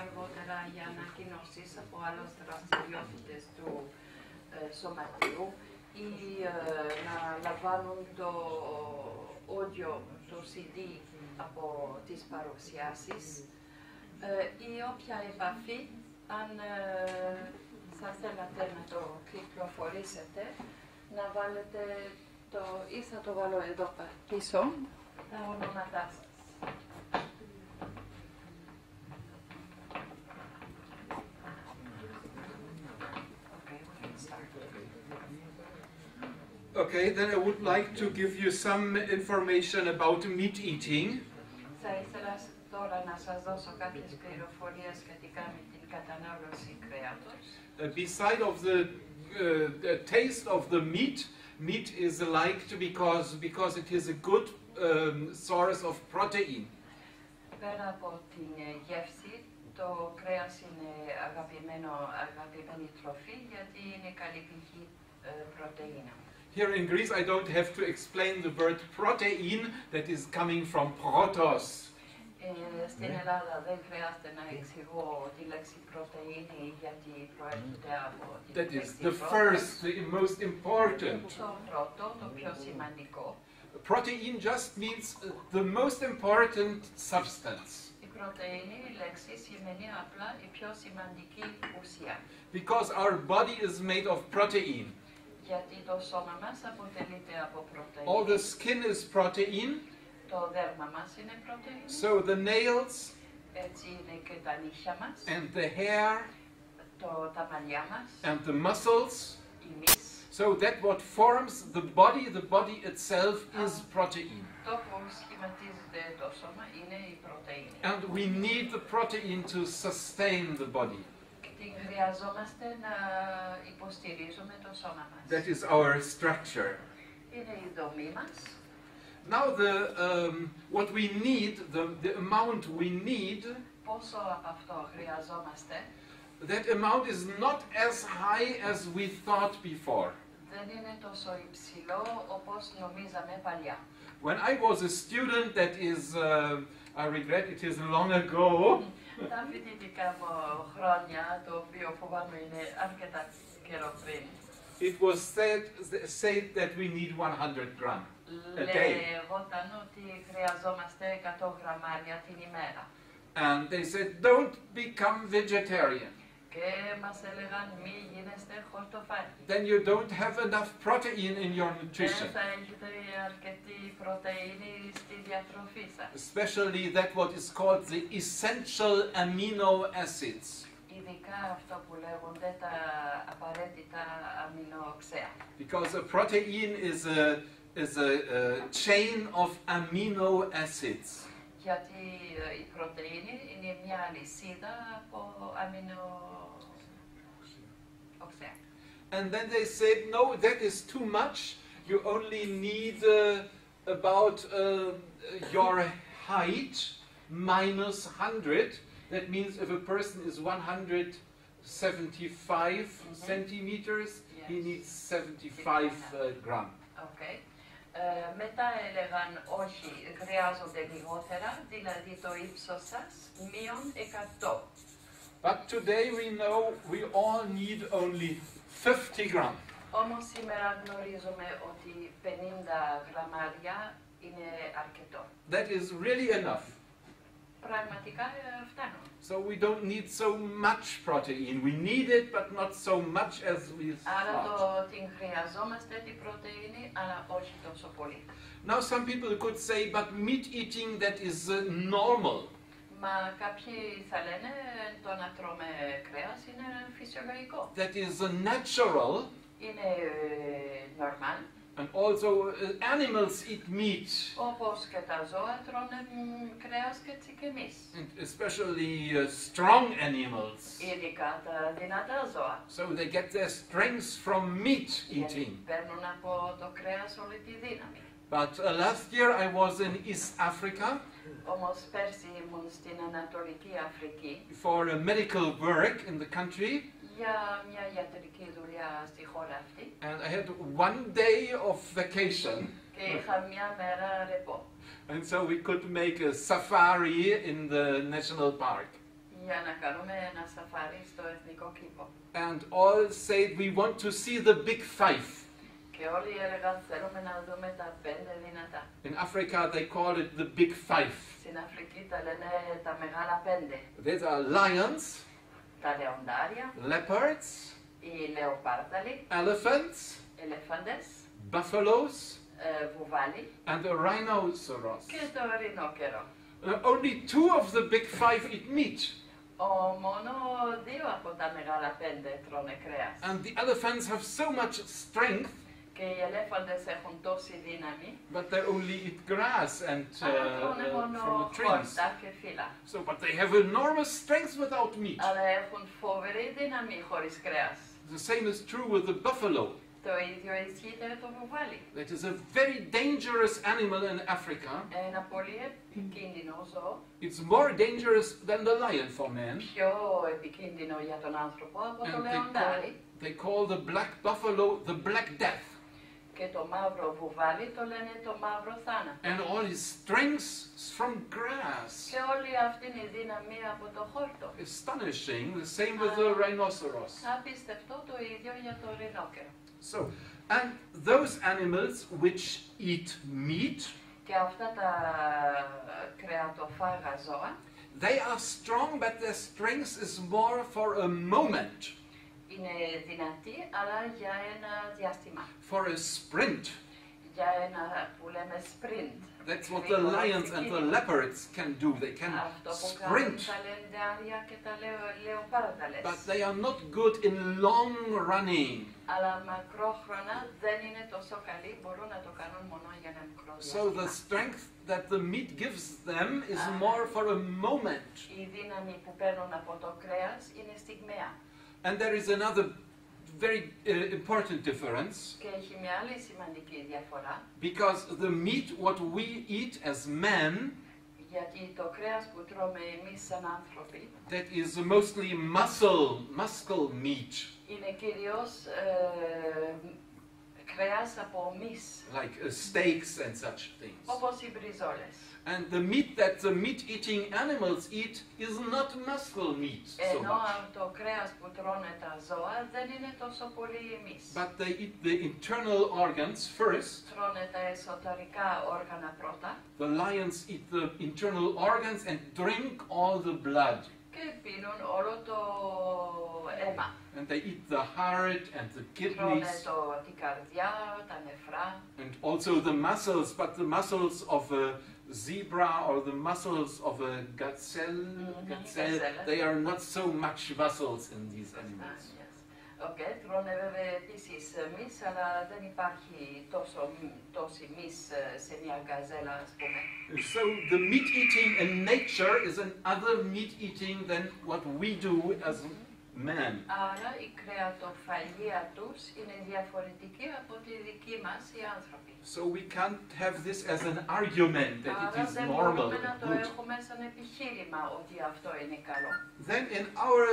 αργότερα για ανακοινώσεις από άλλες δραστηριότητες του σωματείου ή να λαμβάνουν το audio, το CD από τις παρουσιάσεις ή όποια επαφή, αν θα θέλατε να το κυκλοφορήσετε, να βάλετε το, ή θα το βάλω εδώ πίσω, τα ονόματά σας. Okay, then I would like to give you some information about meat eating. Θα ήθελα τώρα να σας δώσω κάποιες πληροφορίες σχετικά με την κατανάλωση κρέατος. Beside of the taste of the meat is liked because it is a good source of protein. Πέρα από την γεύση, το κρέας είναι αγαπημένη τροφή γιατί είναι καλή πηγή πρωτεΐνα. Here in Greece, I don't have to explain the word protein that is coming from protos. Στην Ελλάδα δεν χρειάζεται να εξηγώ τη λέξη πρωτεΐνη γιατί προέρχεται από την That is λέξη the first, the most important. Το πρώτο, το πιο σημαντικό. Protein just means the most important substance. Η πρωτεΐνη, η λέξη, σημαίνει απλά η πιο σημαντική ουσία. Because our body is made of protein. Γιατί το σώμα μας αποτελείται από πρωτεΐνη. All the skin is protein. Το δέρμα μας είναι πρωτεΐνη. So the nails Έτσι είναι και τα νύχια μας. and the hair Τα μαλλιά μας. and the muscles. Η μυς. So that what forms the body itself is protein. Το που σχηματίζεται το σώμα είναι η πρωτεΐνη. And we need the protein to sustain the body. Την χρειαζόμαστε να υποστηρίζουμε το σώμα μας. That is our structure. Είναι η δομή μας. Now what we need, the amount we need, Πόσο από αυτό χρειαζόμαστε, that amount is not as high as we thought before. δεν είναι τόσο υψηλό όπως νομίζαμε παλιά. When I was a student, that is, I regret it is long ago, Τα φοιτητικά μου χρόνια, το οποίο φοβάμαι είναι αρκετά καιρό πριν, it was said that we need 100 grams a day. λεγόταν ότι χρειαζόμαστε 100 γραμμάρια την ημέρα. And they said, don't become vegetarian. Και μας έλεγαν μη γίνεστε χορτοφάγοι. Then you don't have enough protein in your Δεν nutrition. θα έχετε αρκετή πρωτεΐνη στη διατροφή σας. Especially that what is called the essential amino acids. Ειδικά αυτό που λέγονται τα απαραίτητα αμινόξεα. Because a protein is a chain of amino acids. Γιατί η πρωτεΐνη είναι μια αλυσίδα από αμινόξεα. And then they said, no, that is too much. You only need about your height minus 100. That means if a person is 175 centimeters, he needs 75 grams. Okay. Μετά έλεγαν όχι, χρειάζονται λιγότερα, δηλαδή το ύψος σας μείον 100. But today we know we all need only 50 grams. Όμως σήμερα γνωρίζουμε ότι 50 γραμμάρια είναι αρκετό. That is really enough. Πραγματικά φτάνουν. So we don't need so much protein. We need it, but not so much as we Άρα thought. την χρειαζόμαστε την πρωτεΐνη, αλλά όχι τόσο πολύ. Now some people could say, but meat eating, that is normal. Μα κάποιοι θα λένε το να τρώμε κρέας είναι φυσιολογικό. That is natural. Είναι normal. And also animals eat meat. Όπως και τα ζώα τρώνε κρέας και έτσι και εμείς. And especially strong animals. Ειδικά τα δυνατά ζώα. So they get their strength from meat eating. Παίρνουν από το κρέας όλη τη δύναμη. But last year I was in East Africa Όμως πέρσι ήμουν στην Ανατολική Αφρική for a medical work in the country. για μια ιατρική δουλειά στη χώρα αυτή. And I had 1 day of vacation. Και είχα μια μέρα ρεπό. And so we could make a safari in the national park. για να κάνουμε ένα σαφάρι στο εθνικό κήπο. And all said, we want to see the big five. Και όλοι έλεγαν θέλουμε να δούμε τα 5 δυνατά. In Africa, they call it the big five. Στην Αφρική τα λένε τα μεγάλα 5. These are lions, Τα λεοντάρια, leopards, οι λεοπάρδαλοι, elephants, ελεφάντες, buffaloes, βουβάλι and a rhinoceros. και το ρινόκερο. Only two of the big five eat meat. Μόνο 2 από τα μεγάλα 5 τρώνε κρέας. And the elephants have so much strength, Και οι ελέφαντες έχουν τόση δύναμη, but they only eat grass and αλλά τρώνε μόνο from the trees. χόρτα και φύλλα. So, but they have enormous strength without meat. Αλλά έχουν φοβερή δύναμη χωρίς κρέας. The same is true with the buffalo. Το ίδιο ισχύει για το βουβάλι. That is a very dangerous animal in Africa. Ένα πολύ επικίνδυνο ζώο, It's more dangerous than the lion for man. πιο επικίνδυνο για τον άνθρωπο από το And λεοντάρι. they call the black buffalo the black death. Και το μαύρο βουβάλι το λένε το μαύρο θάνατο. And all his strength is from grass. Και όλη αυτή είναι η δύναμη από το χόρτο. Astonishing. The same with the rhinoceros. Απίστευτο, το ίδιο για το ρινόκερο. So, and those animals which eat meat, Και αυτά τα κρεατοφάγα ζώα they are strong, but their strength is more for a moment, είναι δυνατοί, αλλά για ένα διάστημα. for a sprint. Για ένα που λέμε sprint. That's what the lions and the leopards can do. They can Αυτό που κάνουν sprint, τα λεοντάρια και τα λεοπάρδαλες. but they are not good in long running. Αλλά μακρόχρονα δεν είναι τόσο καλοί, μπορούν να το κάνουν μόνο για ένα μικρό So the διάστημα. strength that the meat gives them is more for a moment. Η δύναμη που παίρνουν από το κρέας είναι στιγμαία. And there is another very important difference, Και έχει μια άλλη σημαντική διαφορά, because the meat what we eat as men, γιατί το κρέας που τρώμε εμείς σαν άνθρωποι that is mostly muscle meat, είναι κυρίως κρέας από μυς, like steaks and such things. όπως οι μπριζόλες. And the meat that the meat-eating animals eat is not muscle meat so Ενώ much, το κρέας που τρώνε τα ζώα δεν είναι τόσο πολύ εμείς. but they eat the internal organs first. Τρώνε τα εσωτερικά όργανα πρώτα The lions eat the internal organs and drink all the blood. και πίνουν όλο το αίμα. And they eat the heart and the Τρώνε kidneys τη καρδιά, τα νεφρά and also the muscles, but the muscles of a zebra or the muscles of a gazelle, gazelle. they are not so much muscles in these animals. Τρώνε βέβαια επίσης μυς, αλλά δεν υπάρχει τόση μυς σε μια γκαζέλα, ας πούμε. So the meat eating in nature is another meat eating than what we do as men. Άρα η κρεατοφαγία τους είναι διαφορετική από τη δική μας οι άνθρωποι. So we can't have this as an argument that it Άρα is δεν normal μπορούμε να and το good. έχουμε σαν επιχείρημα ότι αυτό είναι καλό. Then in our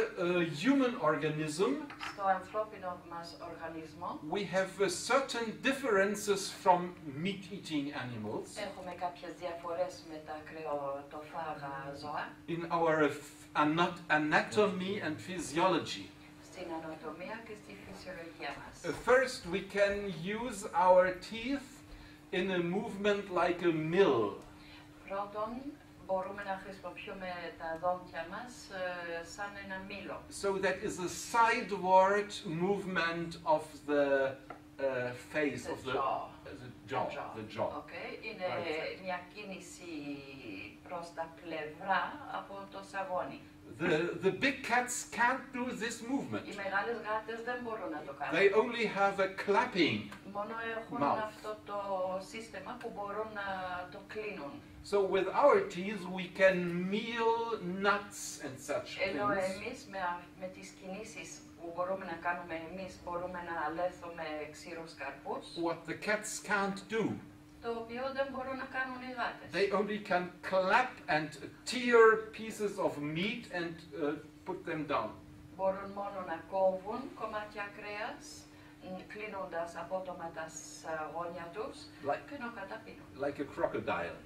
human organism, Στο ανθρώπινο μας οργανισμό we have certain differences from meat-eating animals έχουμε κάποιες διαφορές με τα κρεατοφάγα ζώα in our anatomy and physiology. στην ανατομία και στη φυσιολογία μας. First, we can use our teeth in a movement like a mill. Πρώτον, μπορούμε να χρησιμοποιούμε τα δόντια μας σαν ένα μήλο. So that is a sideward movement of the face, of the jaw. Okay. Είναι Right. μια κίνηση προς τα πλευρά από το σαγόνι. The big cats can't do this movement. Οι μεγάλες γάτες δεν μπορούν να το κάνουν. They only have a clapping. Μόνο έχουν mouth. αυτό το σύστημα που μπορούν να το κλείνουν. So with our teeth we can meal nuts and such Ενώ things. εμείς με τις κινήσεις που μπορούμε να κάνουμε εμείς μπορούμε να αλέθουμε ξύρους καρπούς, What the cats can't do. το οποίο δεν μπορούν να κάνουν οι γάτες. They only can clap and tear pieces of meat and put them down. Μπορούν μόνο να κόβουν κομμάτια κρέας, κλείνοντας απότομα τα σαγόνια τους και να καταπίνουν, Like a crocodile.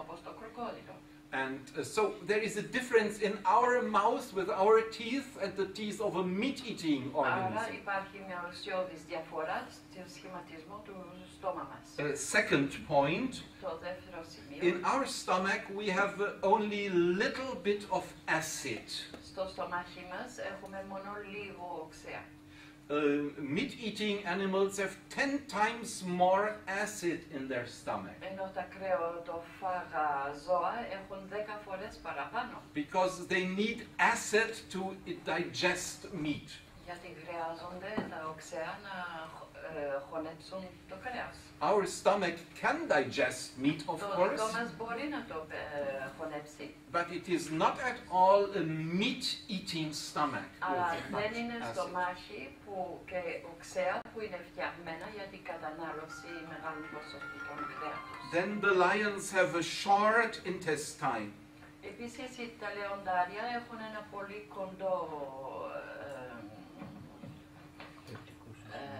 όπως το κροκόδιλο. And so there is a difference in our mouth with our teeth and the teeth of a meat-eating Άρα organism. υπάρχει μια ουσιώδης διαφορά στο σχηματισμό του στόμα μας. Second point, Το δεύτερο σημείο, in our stomach we have only little bit of acid. στο στομάχι μας έχουμε μόνο λίγο οξέα. Meat-eating animals have 10 times more acid in their stomach Ενώ τα κρεατοφάγα ζώα έχουν 10 φορές παραπάνω. because they need acid to digest meat. Γιατί χρειάζονται τα οξέα να χωνέψουν το κρέας. Our stomach can digest meat, of Το course, δικό μας μπορεί να το χωνέψει, but it is not at all a meat-eating stomach. αλλά with δεν much είναι acid. στομάχι και οξέα που είναι φτιαγμένα για την κατανάλωση μεγάλων ποσοτήτων κρέατος. Then the lions have a short intestine. Επίσης τα λεοντάρια έχουν ένα πολύ κοντό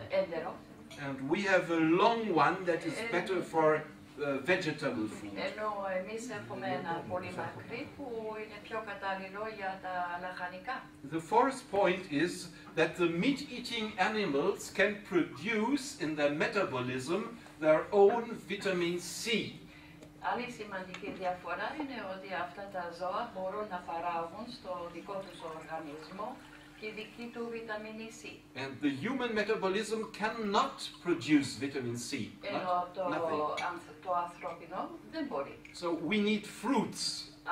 έντερο, And we have a long one that is better for vegetable food. ενώ εμείς έχουμε ένα πολύ μακρύ που είναι πιο κατάλληλο για τα λαχανικά. The fourth point is that the meat-eating animals can produce in their metabolism their own vitamin C. Άλλη σημαντική διαφορά είναι ότι αυτά τα ζώα μπορούν να παράγουν στο δικό τους οργανισμό τη δική του βιταμίνη C. And the human metabolism cannot produce vitamin C. Ενώ Nothing. το ανθρώπινο δεν μπορεί. So we need fruits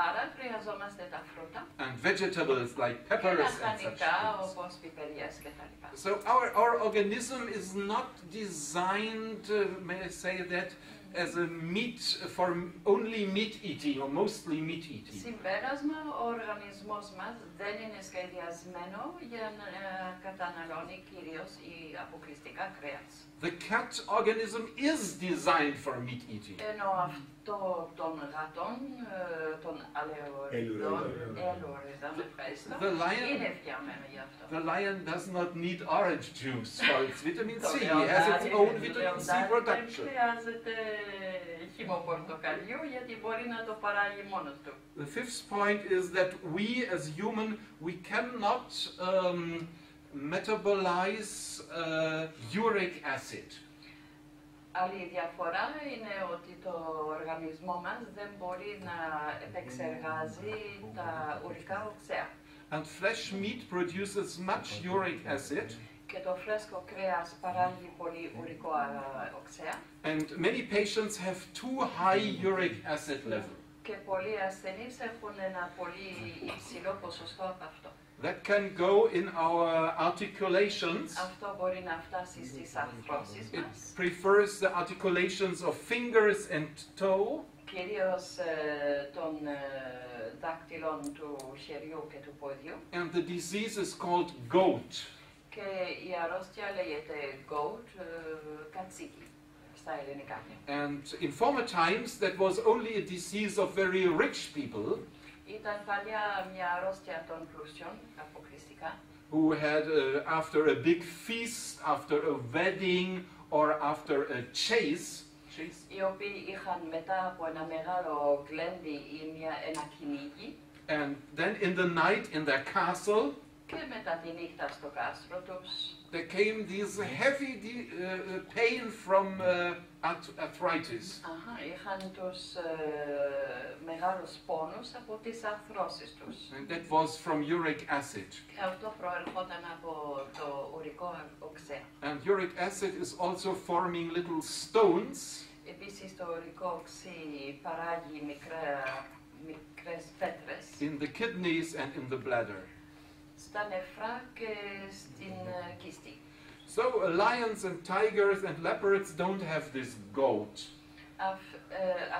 Άρα χρειαζόμαστε τα φρούτα and vegetables like και peppers and such λαχανικά things. όπως πιπεριές κτλ. So our organism is not designed, may I say that, as a meat for only meat eating or mostly meat eating. Συμπέρασμα, ο οργανισμός μας δεν είναι σχεδιασμένο για να καταναλώνει κυρίως ή αποκλειστικά κρέας. The cat organism is designed for meat eating. Ενώ αυτό των γατών, των ελαιοριδών, ευχαριστώ, The lion- είναι φτιαγμένο για αυτό. The lion does not need orange juice for its vitamin Το C. It has its own vitamin C λεοντάρι δεν production. χρειάζεται χυμό πορτοκαλιού γιατί μπορεί να το παράγει μόνος του. The fifth point is that we as human, we cannot metabolize uric acid. Άλλη διαφορά είναι ότι το οργανισμό μας δεν μπορεί να επεξεργάζει τα ουρικά οξέα. And flesh meat produces much uric acid, Και το φρέσκο κρέας παράγει πολύ ουρικό οξέα. and many patients have too high uric acid level. Και πολλοί ασθενείς έχουν ένα πολύ υψηλό ποσοστό από αυτό. That can go in our articulations. Αυτό μπορεί να φτάσει στις αρθρώσεις It μας, prefers the articulations of fingers and toe. κυρίως των δάκτυλων του χεριού και του ποδιού. And the disease is called gout. Και η αρρώστια λέγεται gout, κατσίκι, στα ελληνικά. And in former times, that was only a disease of very rich people Ήταν παλιά μια αρρώστια των πλούσιων, αποκλειστικά, who had, after a big feast, after a wedding, or after a chase, οι οποίοι είχαν μετά από ένα μεγάλο γλέντι ή ένα κυνήγι and then in the night in their castle, και μετά τη νύχτα στο κάστρο τους there came this heavy pain from arthritis. είχαν τους μεγάλους πόνους από τις αρθρώσεις τους. And that was from uric acid. Και αυτό προερχόταν από το ουρικό οξέα. And uric acid is also forming little stones Επίσης το ουρικό οξύ παράγει μικρές πέτρες in the kidneys and in the bladder. στα νεφρά και στην κίστη. So lions and tigers and leopards don't have this gout.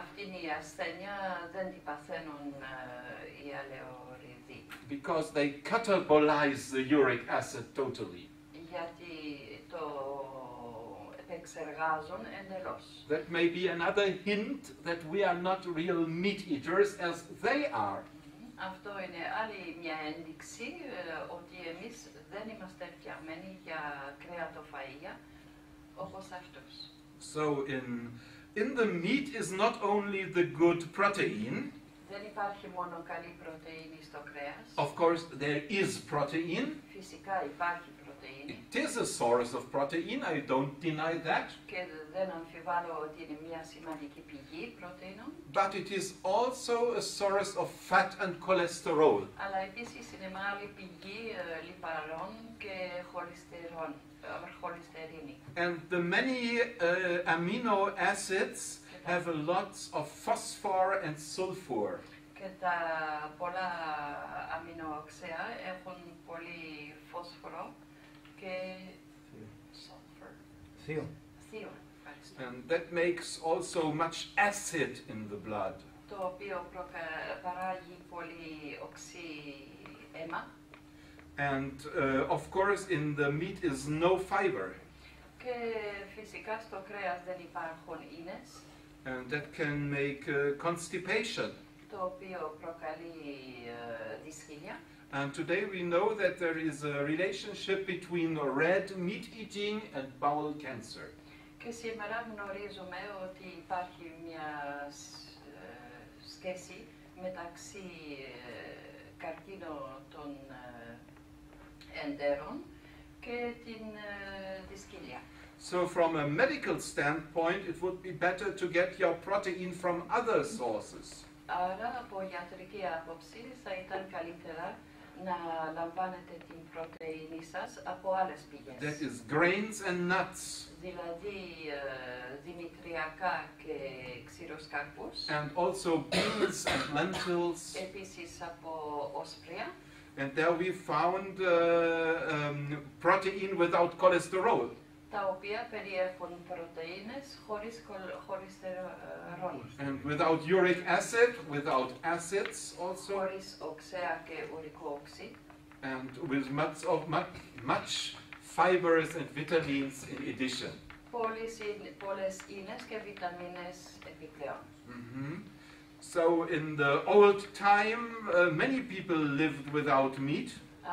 Αυτή η ασθένεια δεν την παθαίνουν οι αλεοριδοί. Because they catabolize the uric acid totally. Γιατί το επεξεργάζουν εντελώς. That may be another hint that we are not real meat eaters as they are. Αυτό είναι άλλη μια ένδειξη ότι εμείς δεν είμαστε φτιαγμένοι για κρεατοφαΐα όπως αυτούς. So in the meat is not only the good protein, Δεν υπάρχει μόνο καλή πρωτεΐνη στο κρέας. Of course, there is protein. Φυσικά υπάρχει πρωτεΐνη. It is a source of protein, I don't deny that. Και δεν αμφιβάλλω ότι είναι μια σημαντική πηγή πρωτεΐνων. But it is also a source of fat and cholesterol. Αλλά επίσης είναι μια άλλη πηγή λιπαρών και χολυστερίνη. And the many amino acids have lots of phosphor and sulfur. Και τα πολλά αμινοοξέα έχουν πολύ φόσφορο και Θείο. θείο. Ευχαριστώ. And that makes also much acid in the blood. Το οποίο παράγει πολύ οξύ αίμα. And of course in the meat is no fiber. Και φυσικά στο κρέας δεν υπάρχουν ίνες. And that can make constipation. Το οποίο προκαλεί δυσχύλια. And today we know that there is a relationship between red meat eating and bowel cancer. Και σήμερα γνωρίζουμε ότι υπάρχει μια σχέση μεταξύ καρκίνο των εντέρων και την δυσκύλια. So from a medical standpoint, it would be better to get your protein from other sources. Άρα από γιατρική άποψη θα ήταν καλύτερα να λαμβάνετε την πρωτεΐνη σας από άλλες πηγές. That is grains and nuts. Δηλαδή δημητριακά και ξηροσκάρπους. And also beans and lentils. Επίσης από όσπρια. And there we found protein without cholesterol. Τα οποία περιέχουν πρωτεΐνες χωρίς χολυστερόλ. And without uric acid, without acids also. Χωρίς οξέα και ουρικό οξύ. And with much fibers and vitamins in addition. Πολλές ίνες και βιταμίνες επιπλέον. So in the old time, many people lived without meat.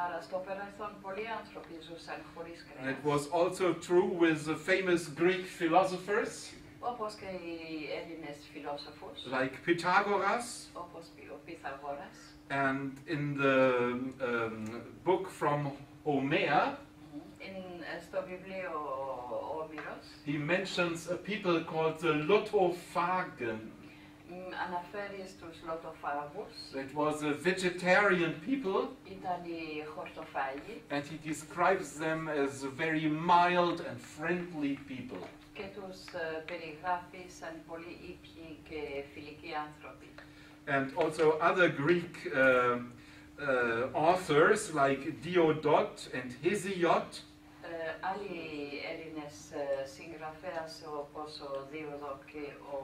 Άρα στο παρελθόν πολλοί άνθρωποι ζούσαν χωρίς κρέας. It was also true with the famous Greek philosophers Όπως και οι Έλληνες φιλόσοφους. like Pythagoras. Όπως ο Πυθαγόρας. And in the book from Homer, Στο βιβλίο Όμηρος. he mentions a people called the Lotophagen. Αναφέρει στους λοτοφάγους. It was a vegetarian people. Ήταν οι χορτοφάγοι. And he describes them as very mild and friendly people. Και τους περιγράφει σαν πολύ ήπιοι και φιλικοί άνθρωποι. And also other Greek authors like Diodot and Hesiod. Άλλοι Έλληνες συγγραφέας όπως ο Δίοδο και ο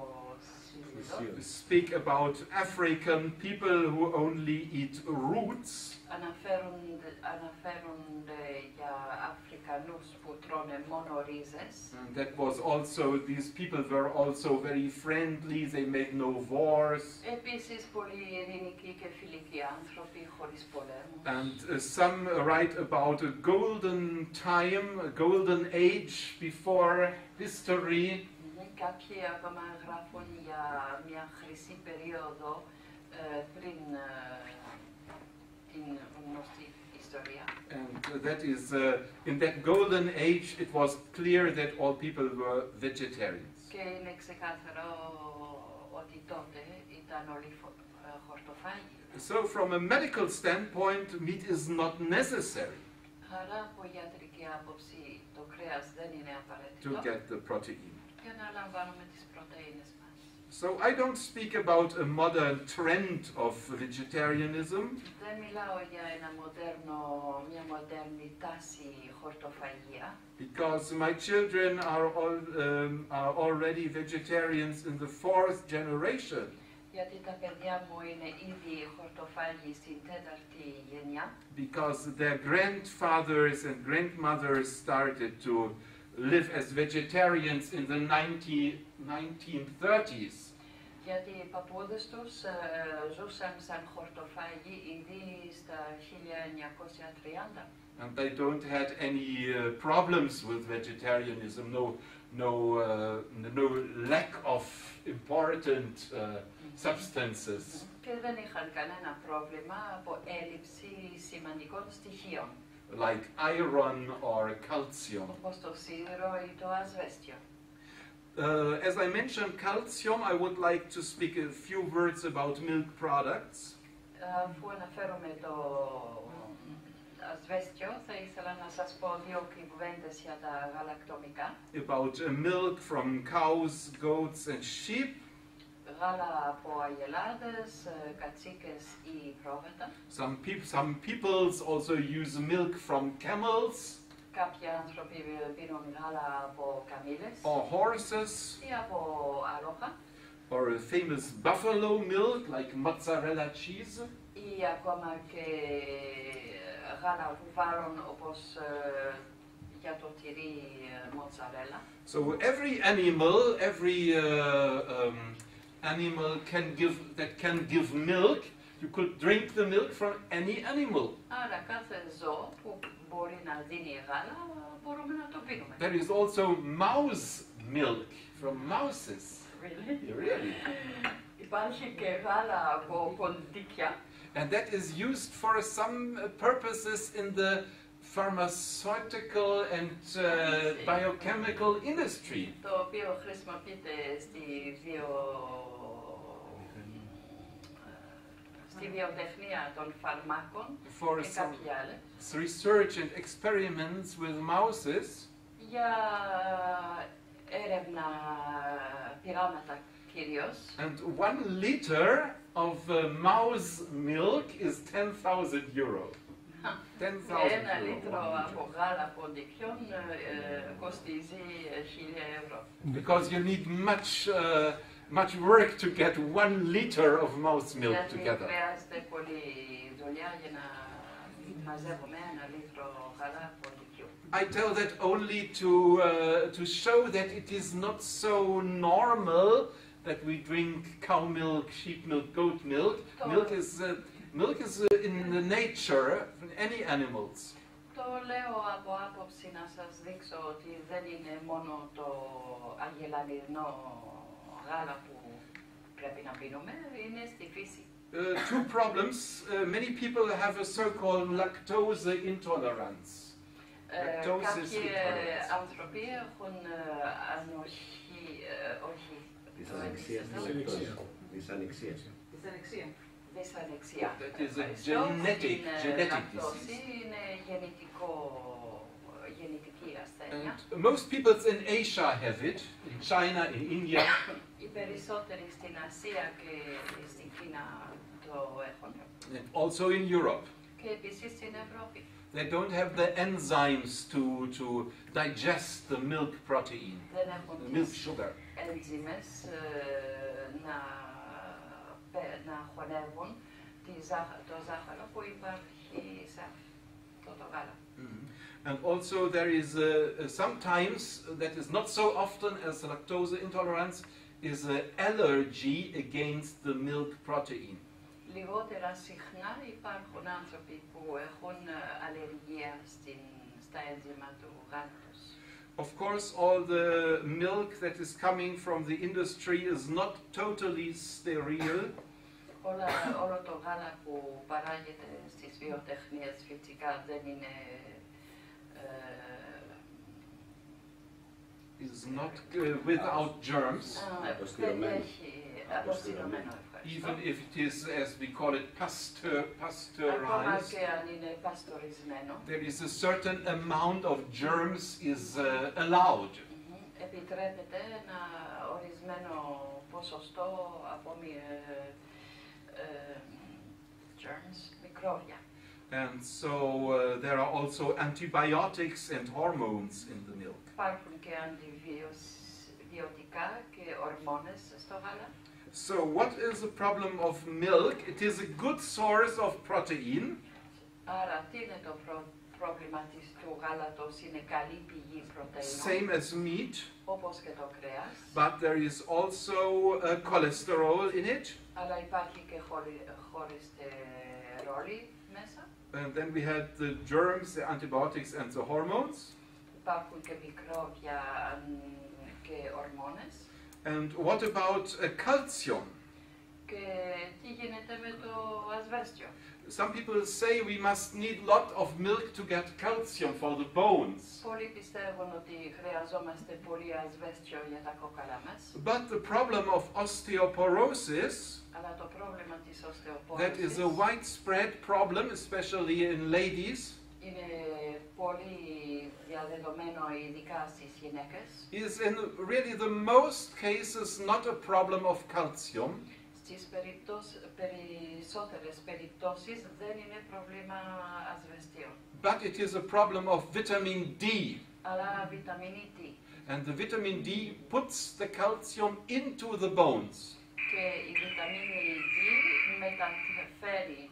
Σιζίδο speak about African people who only eat roots. Αναφέρονται για Αφρικανούς που τρώνε μόνο ρίζες. And that was also, these people were also very friendly, they made no wars. Επίσης πολύ ειρηνικοί και φιλικοί άνθρωποι χωρίς πολέμους. And some write about a golden time, a golden age before history. Κάποιοι ακόμα γράφουν για μια χρυσή περίοδο πριν την γνωστή ιστορία. And that is, in that golden age, it was clear that all people were vegetarians. Και είναι ξεκάθαρο ότι τότε ήταν όλοι χορτοφάγοι. So from a medical standpoint, meat is not necessary Άρα από ιατρική άποψη το κρέας δεν είναι to απαραίτητο get the protein. για να λαμβάνουμε τις πρωτεΐνες μας. So I don't speak about a modern trend of vegetarianism. Δεν μιλάω για μια μοντέρνη τάση χορτοφαγία. Because my children are already vegetarians in the 4th generation. Γιατί τα παιδιά μου είναι ήδη χορτοφάγοι στην 4η γενιά. Because their grandfathers and grandmothers started to live as vegetarians in the 1930s. Γιατί οι παππούδες τους ζούσαν σαν χορτοφάγοι ήδη στα 1930. And they don't had any problems with vegetarianism, no lack of important substances. Και δεν είχαν κανένα πρόβλημα από έλλειψη σημαντικών στοιχείων. like iron or calcium. Όπως το σίδερο ή το ασβέστιο. As I mentioned calcium, I would like to speak a few words about milk products. Αφού αναφέρομαι το ασβέστιο, θα ήθελα να σας πω δύο κουβέντες για τα γαλακτομικά. About milk from cows, goats and sheep. Γάλα από αγελάδες, κατσίκες ή πρόβατα. Some peoples also use milk from camels Κάποιοι άνθρωποι πίνουν γάλα από καμήλες or horses, ή από άλογα or a famous buffalo milk like mozzarella cheese. ή ακόμα και γάλα βουβάρων όπως για το τυρί μοτσαρέλα. So every animal can give milk. You could drink the milk from any animal. Άρα κάθε ζώο που μπορεί να δίνει γάλα μπορούμε να το πίνουμε. There is also mouse milk from mouses. Really? Υπάρχει και γάλα από ποντίκια. And that is used for some purposes in the pharmaceutical and biochemical industry. Το οποίο χρησιμοποιείται στη βιοτεχνία των φαρμάκων For και some κάποιοι άλλοι. research and experiments with mouses. Για έρευνα πειράματα κυρίως. And 1 liter of mouse milk is 10,000 euro. 10,000 Ένα λίτρο euro. από γάλα ποντικιών κοστίζει 1.000 ευρώ. Because you need much work to get 1 liter of mouse milk Γιατί together. χρειάζεται πολλή δουλειά για να μαζεύουμε ένα λίτρο γάλα ποντικιού. I tell that only to show that it is not so normal that we drink cow milk, sheep milk, goat milk. Milk is in the nature of any animals. Το λέω από άποψη να σας δείξω ότι δεν είναι μόνο το αγελανιδνό γάλα που πρέπει να πίνουμε, είναι στη φύση. Two problems. Many people have a so-called lactose intolerance. Κάποιοι άνθρωποι έχουν ανοχή, όχι, δυσανεξία. That is a genetic disease. Είναι γενετική ασθένεια. And most people in Asia have it, in China, in India. Οι περισσότεροι στην Ασία και στην Κίνα το έχουν. And also in Europe. Και επίσης στην Ευρώπη. They don't have the enzymes to digest the milk protein, Δεν έχουν the milk sugar. ενζήμες να χωνεύουν το ζάχαρο που υπάρχει σε αυτό το γάλα. And also there is sometimes, that is not so often as lactose intolerance, is an allergy against the milk protein. Λιγότερα συχνά υπάρχουν άνθρωποι που έχουν αλλεργία στα ένζημα του γάλατος. Of course, all the milk that is coming from the industry is not totally sterile. Όλο το γάλα που παράγεται στις βιοτεχνίες φυσικά δεν είναι Is not without germs, δεν έχει αποστηρωμένο, even if it is, as we call it, ακόμα pasteurized. και αν είναι παστορισμένο. There is a certain amount of germs is allowed. Επιτρέπεται ένα ορισμένο ποσοστό από germs, μικρόβια. And so there are also antibiotics and hormones in the milk. Υπάρχουν και αντιβιωτικά και ορμόνες στο γάλα. So what is the problem of milk? It is a good source of protein. Άρα τι είναι το πρόβλημα του γάλατος? Είναι καλή πηγή πρωτεΐνων, Same as meat, όπως και το κρέας. but there is also cholesterol in it. Αλλά υπάρχει και χολυστερόλη μέσα. And then we had the germs, the antibiotics and the hormones. Υπάρχουν και μικρόβια και ορμόνες. And what about calcium? Και τι γίνεται με το ασβέστιο. Some people say we must need lot of milk to get calcium for the bones. Πολλοί πιστεύουν ότι χρειαζόμαστε πολύ ασβέστιο για τα κόκαλα μας. But the problem of osteoporosis, Αλλά το πρόβλημα της that οστεοπόρωσης is a widespread problem, especially in ladies, είναι πολύ διαδεδομένο ειδικά στις γυναίκες. is in really the most cases not a problem of calcium, Στις περισσότερες περιπτώσεις δεν είναι πρόβλημα ασβεστίου, but it is a problem of vitamin D. αλλά βιταμίνη D. And the vitamin D puts the calcium into the bones. Και η βιταμίνη D μεταφέρει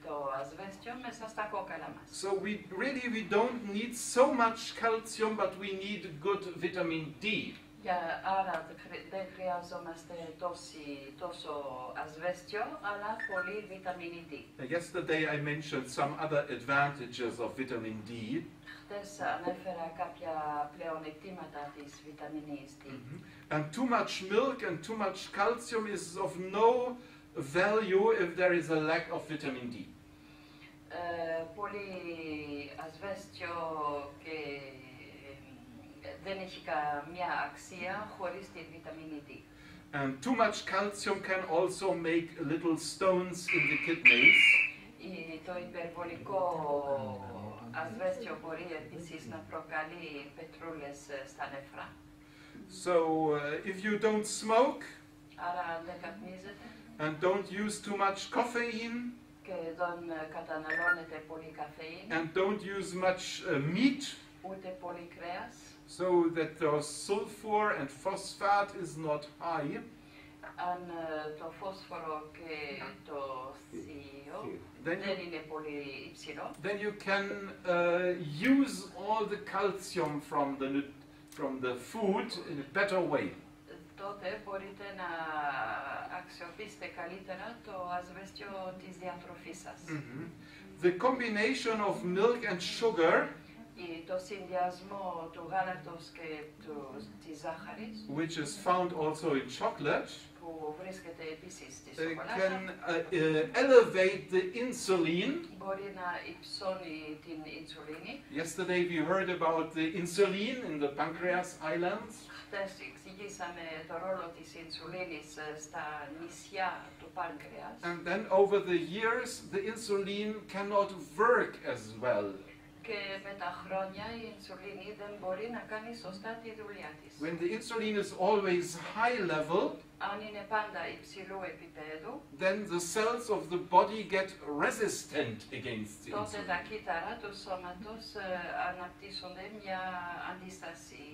το ασβέστιο μέσα στα κόκαλα μας. So we don't need so much calcium, but we need good vitamin D. Άρα δεν χρειαζόμαστε τόσο ασβέστιο, αλλά πολύ βιταμίνη D. Yesterday I mentioned some other advantages of vitamin D. Χτες ανέφερα κάποια πλεονεκτήματα της βιταμίνης D. And too much milk and too much calcium is of no value if there is a lack of vitamin D. Πολύ ασβέστιο και δεν έχει καμία αξία χωρίς τη βιταμίνη D. And too much calcium can also make little stones in the kidneys. Το υπερβολικό ασβέστιο μπορεί επίσης να προκαλεί πετρούλες στα νεφρά. So if you don't smoke Άρα αν δεν καπνίζετε and don't use too much caffeine και δεν καταναλώνετε πολύ καφεΐνη, and don't use much meat, ούτε πολύ κρέας, so that the sulfur and phosphate is not high, αν το φόσφορο και το θείο then δεν είναι πολύ υψηλό, then you can use all the calcium from the food in a better way. τότε μπορείτε να αξιοποιήσετε καλύτερα το ασβέστιο της διατροφής σας. The combination of milk and sugar, Το συνδυασμό του γάλακτος και της ζάχαρης, which is found also in chocolate, που βρίσκεται επίσης στη can σοκολάτα, elevate the insulin. μπορεί να υψώνει την ινσουλίνη. Yesterday we heard about the insulin in the pancreas islands. Χτες εξηγήσαμε το ρόλο της ινσουλίνης στα νησιά του Πάνκρεας. And then over the years the insulin cannot work as well. Και με τα χρόνια η ινσουλίνη δεν μπορεί να κάνει σωστά τη δουλειά της. When the insulin is always high level, Αν είναι πάντα υψηλού επίπεδου, then the cells of the body get resistant against the τότε τα insulin. κύτταρα του σώματος αναπτύσσονται μια αντίσταση.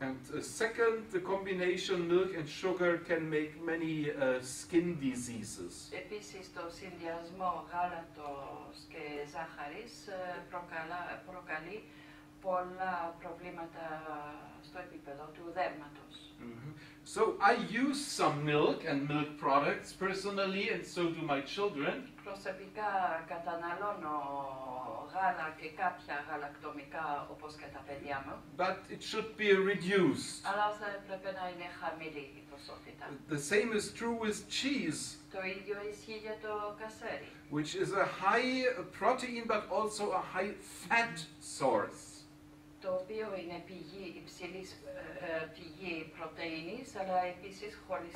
And second, the combination milk and sugar can make many skin diseases. Επίσης, το συνδυασμό γάλακτος και ζάχαρης προκαλεί πολλά προβλήματα στο επίπεδο του δέρματος. So I use some milk and milk products personally, and so do my children. Προσωπικά καταναλώνω γάλα και κάποια γαλακτομικά όπως και τα παιδιά μου. But it should be reduced. Αλλά θα έπρεπε να είναι χαμηλή η ποσότητα. The same is true with cheese, Το ίδιο ισχύει για το κασέρι, which is a high protein but also a high fat source. το οποίο είναι υψηλής πηγή πρωτεΐνης, αλλά επίσης χωρίς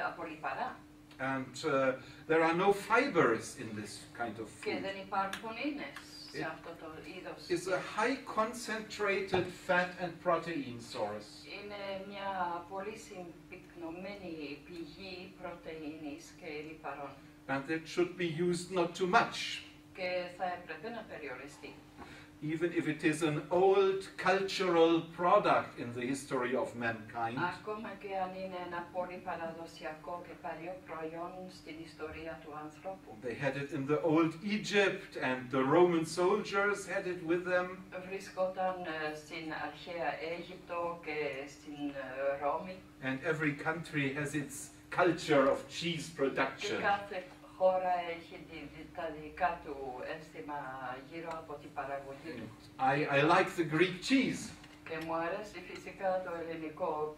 απολυπαρά. And there are no fibers in this kind of Και food. δεν υπάρχουν ίνες σε αυτό το είδος. It's a high concentrated fat and protein source. Είναι μια πολύ συμπυκνωμένη πηγή πρωτεΐνης και λιπαρών. And it should be used not too much, Και θα έπρεπε να περιοριστεί. even if it is an old cultural product in the history of mankind. Ακόμα και αν είναι ένα πολύ παραδοσιακό και παλιό προϊόν στην ιστορία του ανθρώπου. They had it in the old Egypt, and the Roman soldiers had it with them. Βρισκόταν στην αρχαία Αίγυπτο και στην Ρώμη. And every country has its culture of cheese Και production. κάθε χώρα έχει τα δικά του αίσθημα γύρω από την παραγωγή του. I like the Greek cheese. Και μου αρέσει φυσικά το ελληνικό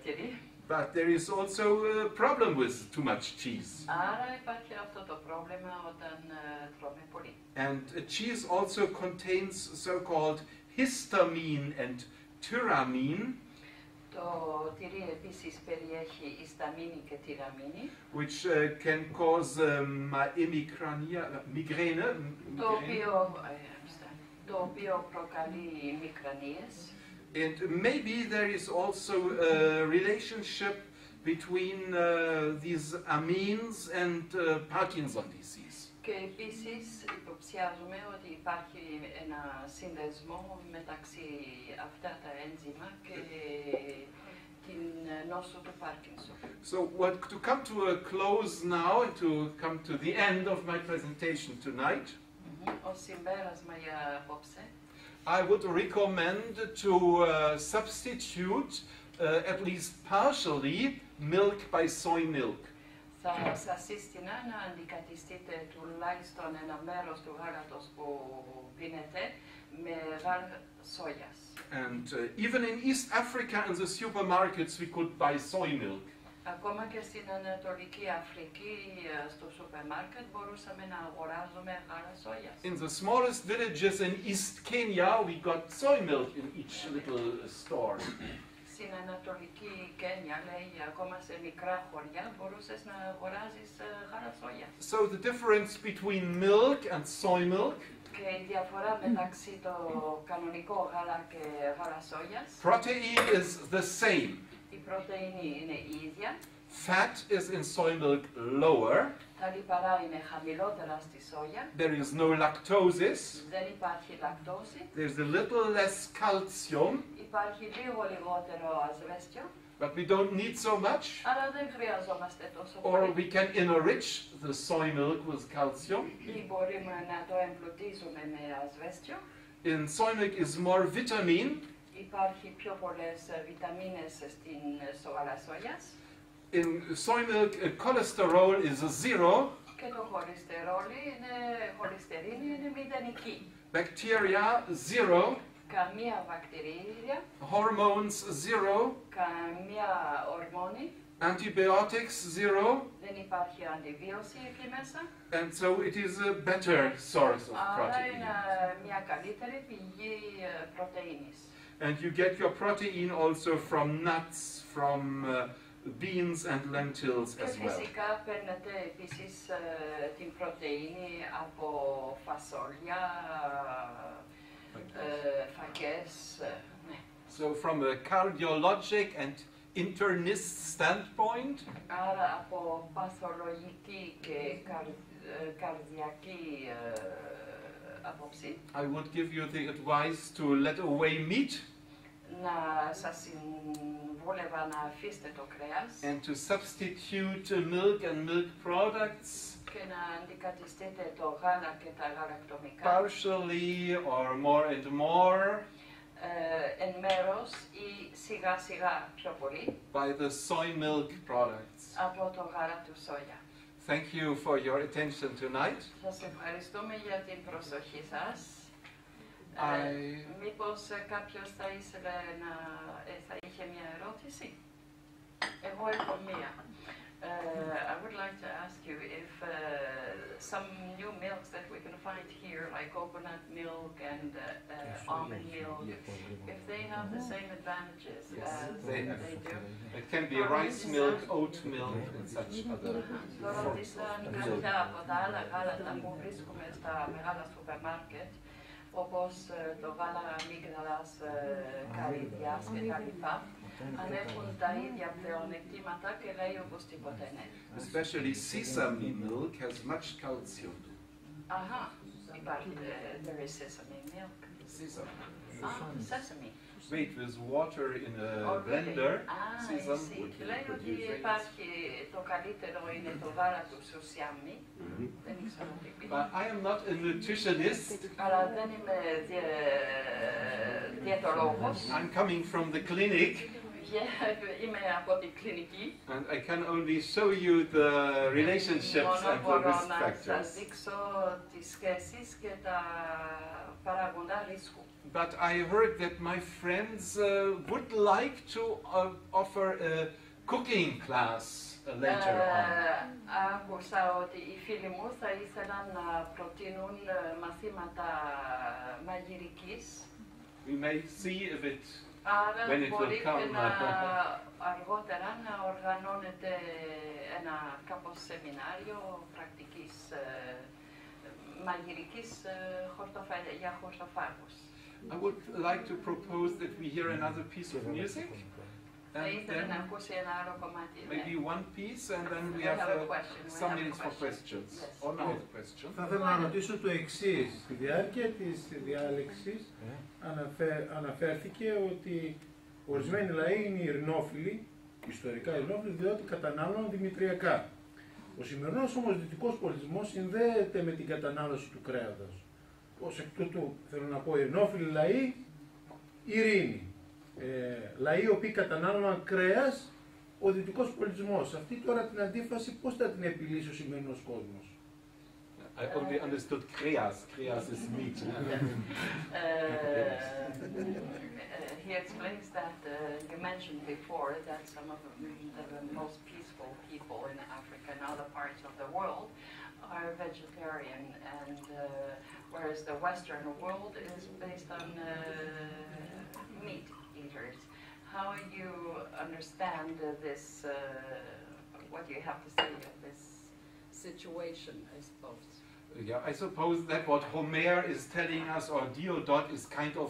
τυρί. But there is also a problem with too much cheese. Άρα υπάρχει αυτό το πρόβλημα όταν τρώμε πολύ. And cheese also contains so-called histamine and tyramine, Το τυρί επίσης περιέχει ισταμίνη και τυραμίνη, which can cause migraine, το οποίο προκαλεί μικρανίες. and maybe there is also a relationship between these amines and Parkinson disease. Και επίσης υποψιάζουμε ότι υπάρχει ένα σύνδεσμο μεταξύ αυτά τα ένζημα και την νόσο του Πάρκινσον. So to come to a close now and to come to the end of my presentation tonight, Ως συμπέρασμα για απόψε, I would recommend to substitute at least partially milk by soy milk. θα σας σύστηνα να αντικαταστήσετε τουλάχιστον ένα μέρος του γάλατος που πίνετε με γάλα σόγιας. And even in East Africa in the supermarkets we could buy soy milk. Ακόμα και στην Ανατολική Αφρική στο σούπερ μάρκετ μπορούσαμε να αγοράζουμε γάλα σόγιας. In the smallest villages in East Kenya we got soy milk in each little store. Στην Ανατολική Κένια, λέει, ακόμα σε μικρά χωριά μπορούσες να αγοράζεις γάλα σόγιας. So the difference between milk and soy milk, Και η διαφορά μεταξύ το κανονικό γάλα και γάλα σόγιας, protein is the same. η πρωτεΐνη είναι η ίδια, Fat is in soy milk lower. τα λιπαρά είναι χαμηλότερα στη σόγια, There is no lactoses. δεν υπάρχει λακτόση, There's a little less calcium, υπάρχει λίγο λιγότερο ασβέστιο, but we don't need so much. αλλά δεν χρειαζόμαστε τόσο Or πολύ. we can enrich the soy milk with calcium. Ή μπορούμε να το εμπλουτίζουμε με ασβέστιο. In soy milk is more vitamin. Υπάρχει πιο πολλές βιταμίνες στην γάλα σόγιας. In soy milk, cholesterol is 0. Και το χολυστερίνη είναι μηδενική. Bacteria 0. Καμία βακτηρίδια, Hormones 0. καμία ορμόνη, Antibiotics 0. δεν υπάρχει αντιβίωση εκεί μέσα. And so it is a better source of Άρα protein. είναι μια καλύτερη πηγή πρωτεΐνης. And you get your protein also from nuts, from beans and lentils Και as well. φυσικά παίρνετε επίσης την πρωτεΐνη από φασόλια, φακές, ναι. So from a cardiologic and internist standpoint, Άρα από παθολογική και καρδιακή άποψη, I would give you the advice to let away meat να σας συμβούλευα να αφήσετε το κρέας and to substitute milk and milk products και να αντικαταστήσετε το γάλα και τα γαλακτομικά partially or more and more εν μέρος ή σιγά σιγά πιο πολύ by the soy milk products. από το γάλα του σόγια. Thank you for your attention tonight. Σας ευχαριστούμε για την προσοχή σας. Μήπως κάποιος θα είχε μια ερώτηση? Εγώ έχω μία. I would like to ask you if some new milks that we can find here, like coconut milk and almond milk, if they have the same advantages as they do. It can be rice milk, oat milk, and such other forms of milk. Κάποια από τα άλλα γάλατα που βρίσκουμε στα μεγάλα σούπερ μάρκετ, όπως το γάλα αμύγδαλας, καρύδιας κτλ. Αν έχουν τα ίδια πλεονεκτήματα και λέει οπωσδήποτε ναι. Especially sesame milk has much calcium. Αχα, υπάρχει, there is sesame milk. Sesame. Sesame. Made with water in a Oh, really? blender. Sesame would λέει ότι produce υπάρχει το καλύτερο είναι το γάλα του σουσιάμι. Δεν ήξερα τι πει. But I am not a nutritionist. Αλλά δεν είμαι διαιτολόγος. I'm coming from the clinic. Είμαι από την κλινική. And I can only show you the relationships Μόνο and the μπορώ risk να σας factors. δείξω τις σχέσεις και τα παράγοντα ρίσκου. But I heard that my friends would like to offer a cooking class later on. Άκουσα ότι οι φίλοι μου θα ήθελαν να προτείνουν μαθήματα μαγειρικής. We may see if it Άρα when it will μπορεί και come. αργότερα να οργανώνεται ένα κάπως σεμινάριο πρακτικής μαγειρικής για χορτοφάγους. I would like to propose that we hear another piece of music. Θα ήθελα And να then ακούσει ένα άλλο κομμάτι. maybe one piece, and then we We have have a question. We some have a minutes for question. questions. Yes. Or now the question. Θα ήθελα να ρωτήσω το εξής. Στη διάρκεια της διάλεξης αναφέρθηκε ότι ορισμένοι λαοί είναι ειρηνόφιλοι, ιστορικά ειρηνόφιλοι, διότι κατανάλωναν δημητριακά. Ο σημερινός όμως δυτικός πολιτισμός συνδέεται με την κατανάλωση του κρέατος. Ως εκ τούτου, θέλω να πω, ειρηνόφιλοι λαοί, ειρήνη. Λαοί οι οποίοι κατανάλωναν κρέας, ο δυτικός πολιτισμός. Αυτή τώρα την αντίφαση πώς θα την επιλύσει ο σημερινός κόσμος? I only understood kreas. Kreas is meat. He explains that you mentioned before that some of the most peaceful people in Africa and other parts of the world are vegetarian, and whereas the Western world is based on meat eaters. How you understand this? What do you have to say of this situation, I suppose? Yeah, I suppose that what Homer is telling us, or Diodot, is kind of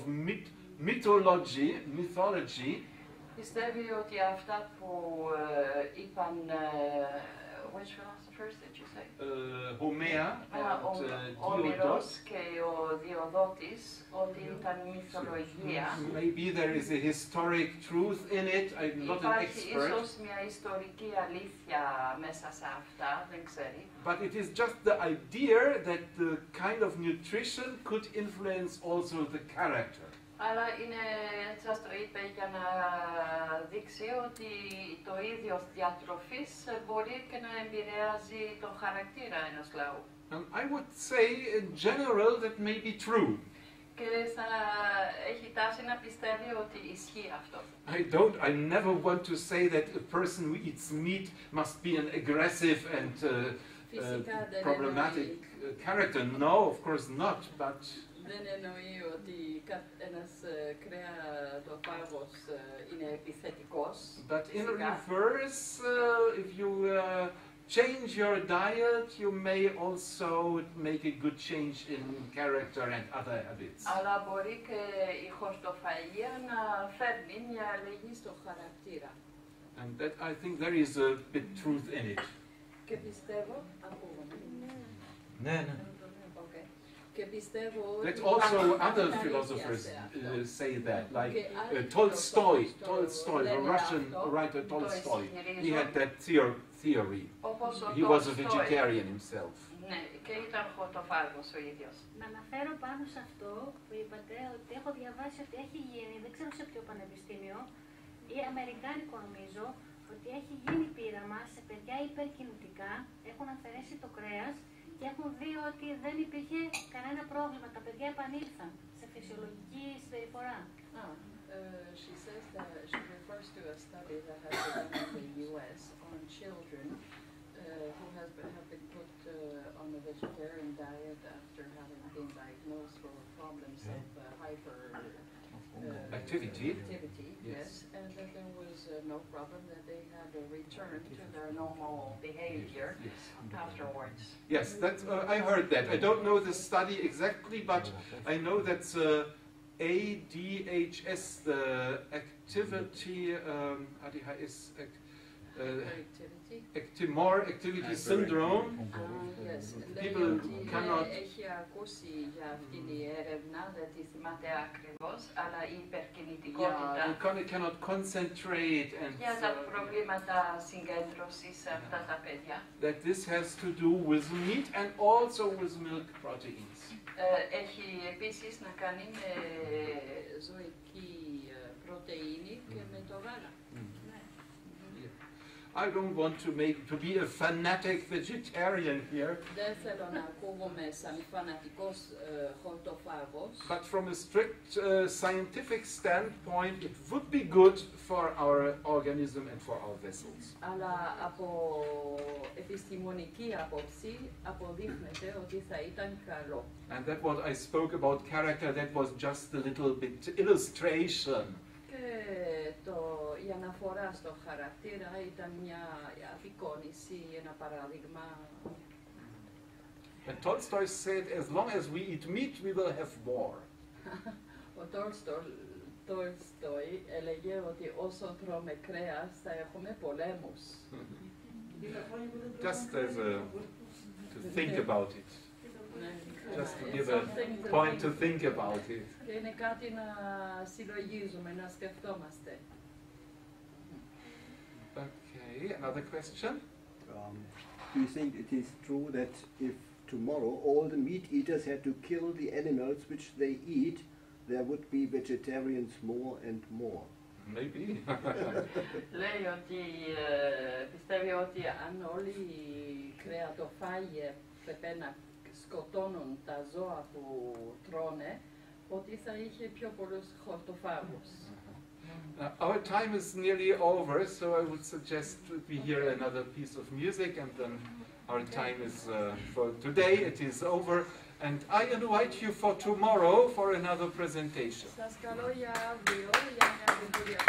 mythology. Πιστεύει ότι αυτά που είπαν, which philosophers did you say? Homer and Ο Ομηρός και ο Διοδότης, ότι ήταν μυθολογία. Maybe there is a historic truth in it. I'm not an Υπάρχει expert. ίσως μια ιστορική αλήθεια μέσα σε αυτά, δεν ξέρει. But it is just the idea that the kind of nutrition could influence also the character. Αλλά είναι, σας το είπε για να δείξει ότι το ίδιο διατροφής μπορεί και να επηρεάζει το χαρακτήρα ενός λαού. I would say in general that may be true. Και θα έχει τάση να πιστεύει ότι ισχύει αυτό. I never want to say that a person who eats meat must be an aggressive and problematic character. No, of course not, but Δεν εννοεί ότι ένας κρέατοφάγος είναι επιθετικός. But in reverse, if you change your diet, you may also make a good change in character and other habits. Αλλά μπορεί και η χορτοφαγία να φέρνει μια αλλαγή στο χαρακτήρα. And that I think there is a bit truth in it. Και πιστεύω, ακούγομαι. Ναι. Και πιστεύω ότι That also other philosophers say that, like Tolstoy, the Russian writer Tolstoy. He had that theory. He was a vegetarian himself. Ναι, και ήταν χορτοφάγος ο ίδιος. Να αναφέρω πάνω σε αυτό που είπατε, ότι έχω διαβάσει ότι έχει γίνει, δεν ξέρω σε ποιο πανεπιστήμιο, ή αμερικάνικο νομίζω, ότι έχει γίνει πείραμα σε παιδιά υπερκινητικά, έχουν αφαιρέσει το κρέας και έχουν δει ότι δεν υπήρχε κανένα πρόβλημα. Τα παιδιά επανήλθαν σε φυσιολογική συμπεριφορά. She says that she refers to a study that has been done in the U.S. on children who have been put on a vegetarian diet after having been diagnosed with problems of Activity. Yes, and that there was no problem, that they had a return to their normal behavior afterwards. Yes, that's, I heard that. I don't know the study exactly, but I know that's ADHS, the activity, ADHS, more activity syndrome. People cannot. Έχει ακούσει για αυτήν την έρευνα, δεν τη θυμάται ακριβώς, αλλά η υπερκινητικότητα. You cannot concentrate and. Για τα προβλήματα συγκέντρωσης σε αυτά τα παιδιά. That this has to do with meat and also with milk proteins. Έχει επίσης να κάνει με ζωική πρωτεΐνη και με το γάλα. I don't want to be a fanatic vegetarian here. Δεν θέλω να ακούγομαι σαν φανατικός χορτοφάγος. But from a strict scientific standpoint, it would be good for our organism and for our vessels. Αλλά από επιστημονική άποψη αποδείχνεται ότι θα ήταν καλό. And that what I spoke about character, that was just a little bit illustration. Και η αναφορά στο χαρακτήρα ήταν μια απεικόνηση, ένα παράδειγμα. And Tolstoy said, as long as we eat meat, we will have war. Ο Τόλστοι έλεγε ότι όσο τρώμε κρέας θα έχουμε πολέμους. Just as to think about it. Just to give a point to think about it. Και είναι κάτι να συλλογίζουμε, να σκεφτόμαστε. Okay, another question? Do you think it is true that if tomorrow all the meat eaters had to kill the animals which they eat, there would be vegetarians more and more? Maybe. Λέει ότι πιστεύει ότι αν όλοι οι κρεατοφάγοι πρέπει να σκοτώνουν τα ζώα που τρώνε, ότι θα είχε πιο πολλούς χορτοφάγους. Our time is nearly over, so I would suggest that we hear another piece of music, and then our time is for today. It is over, and I invite you for tomorrow for another presentation. Σας καλώ για αύριο, για μια δημιουργία.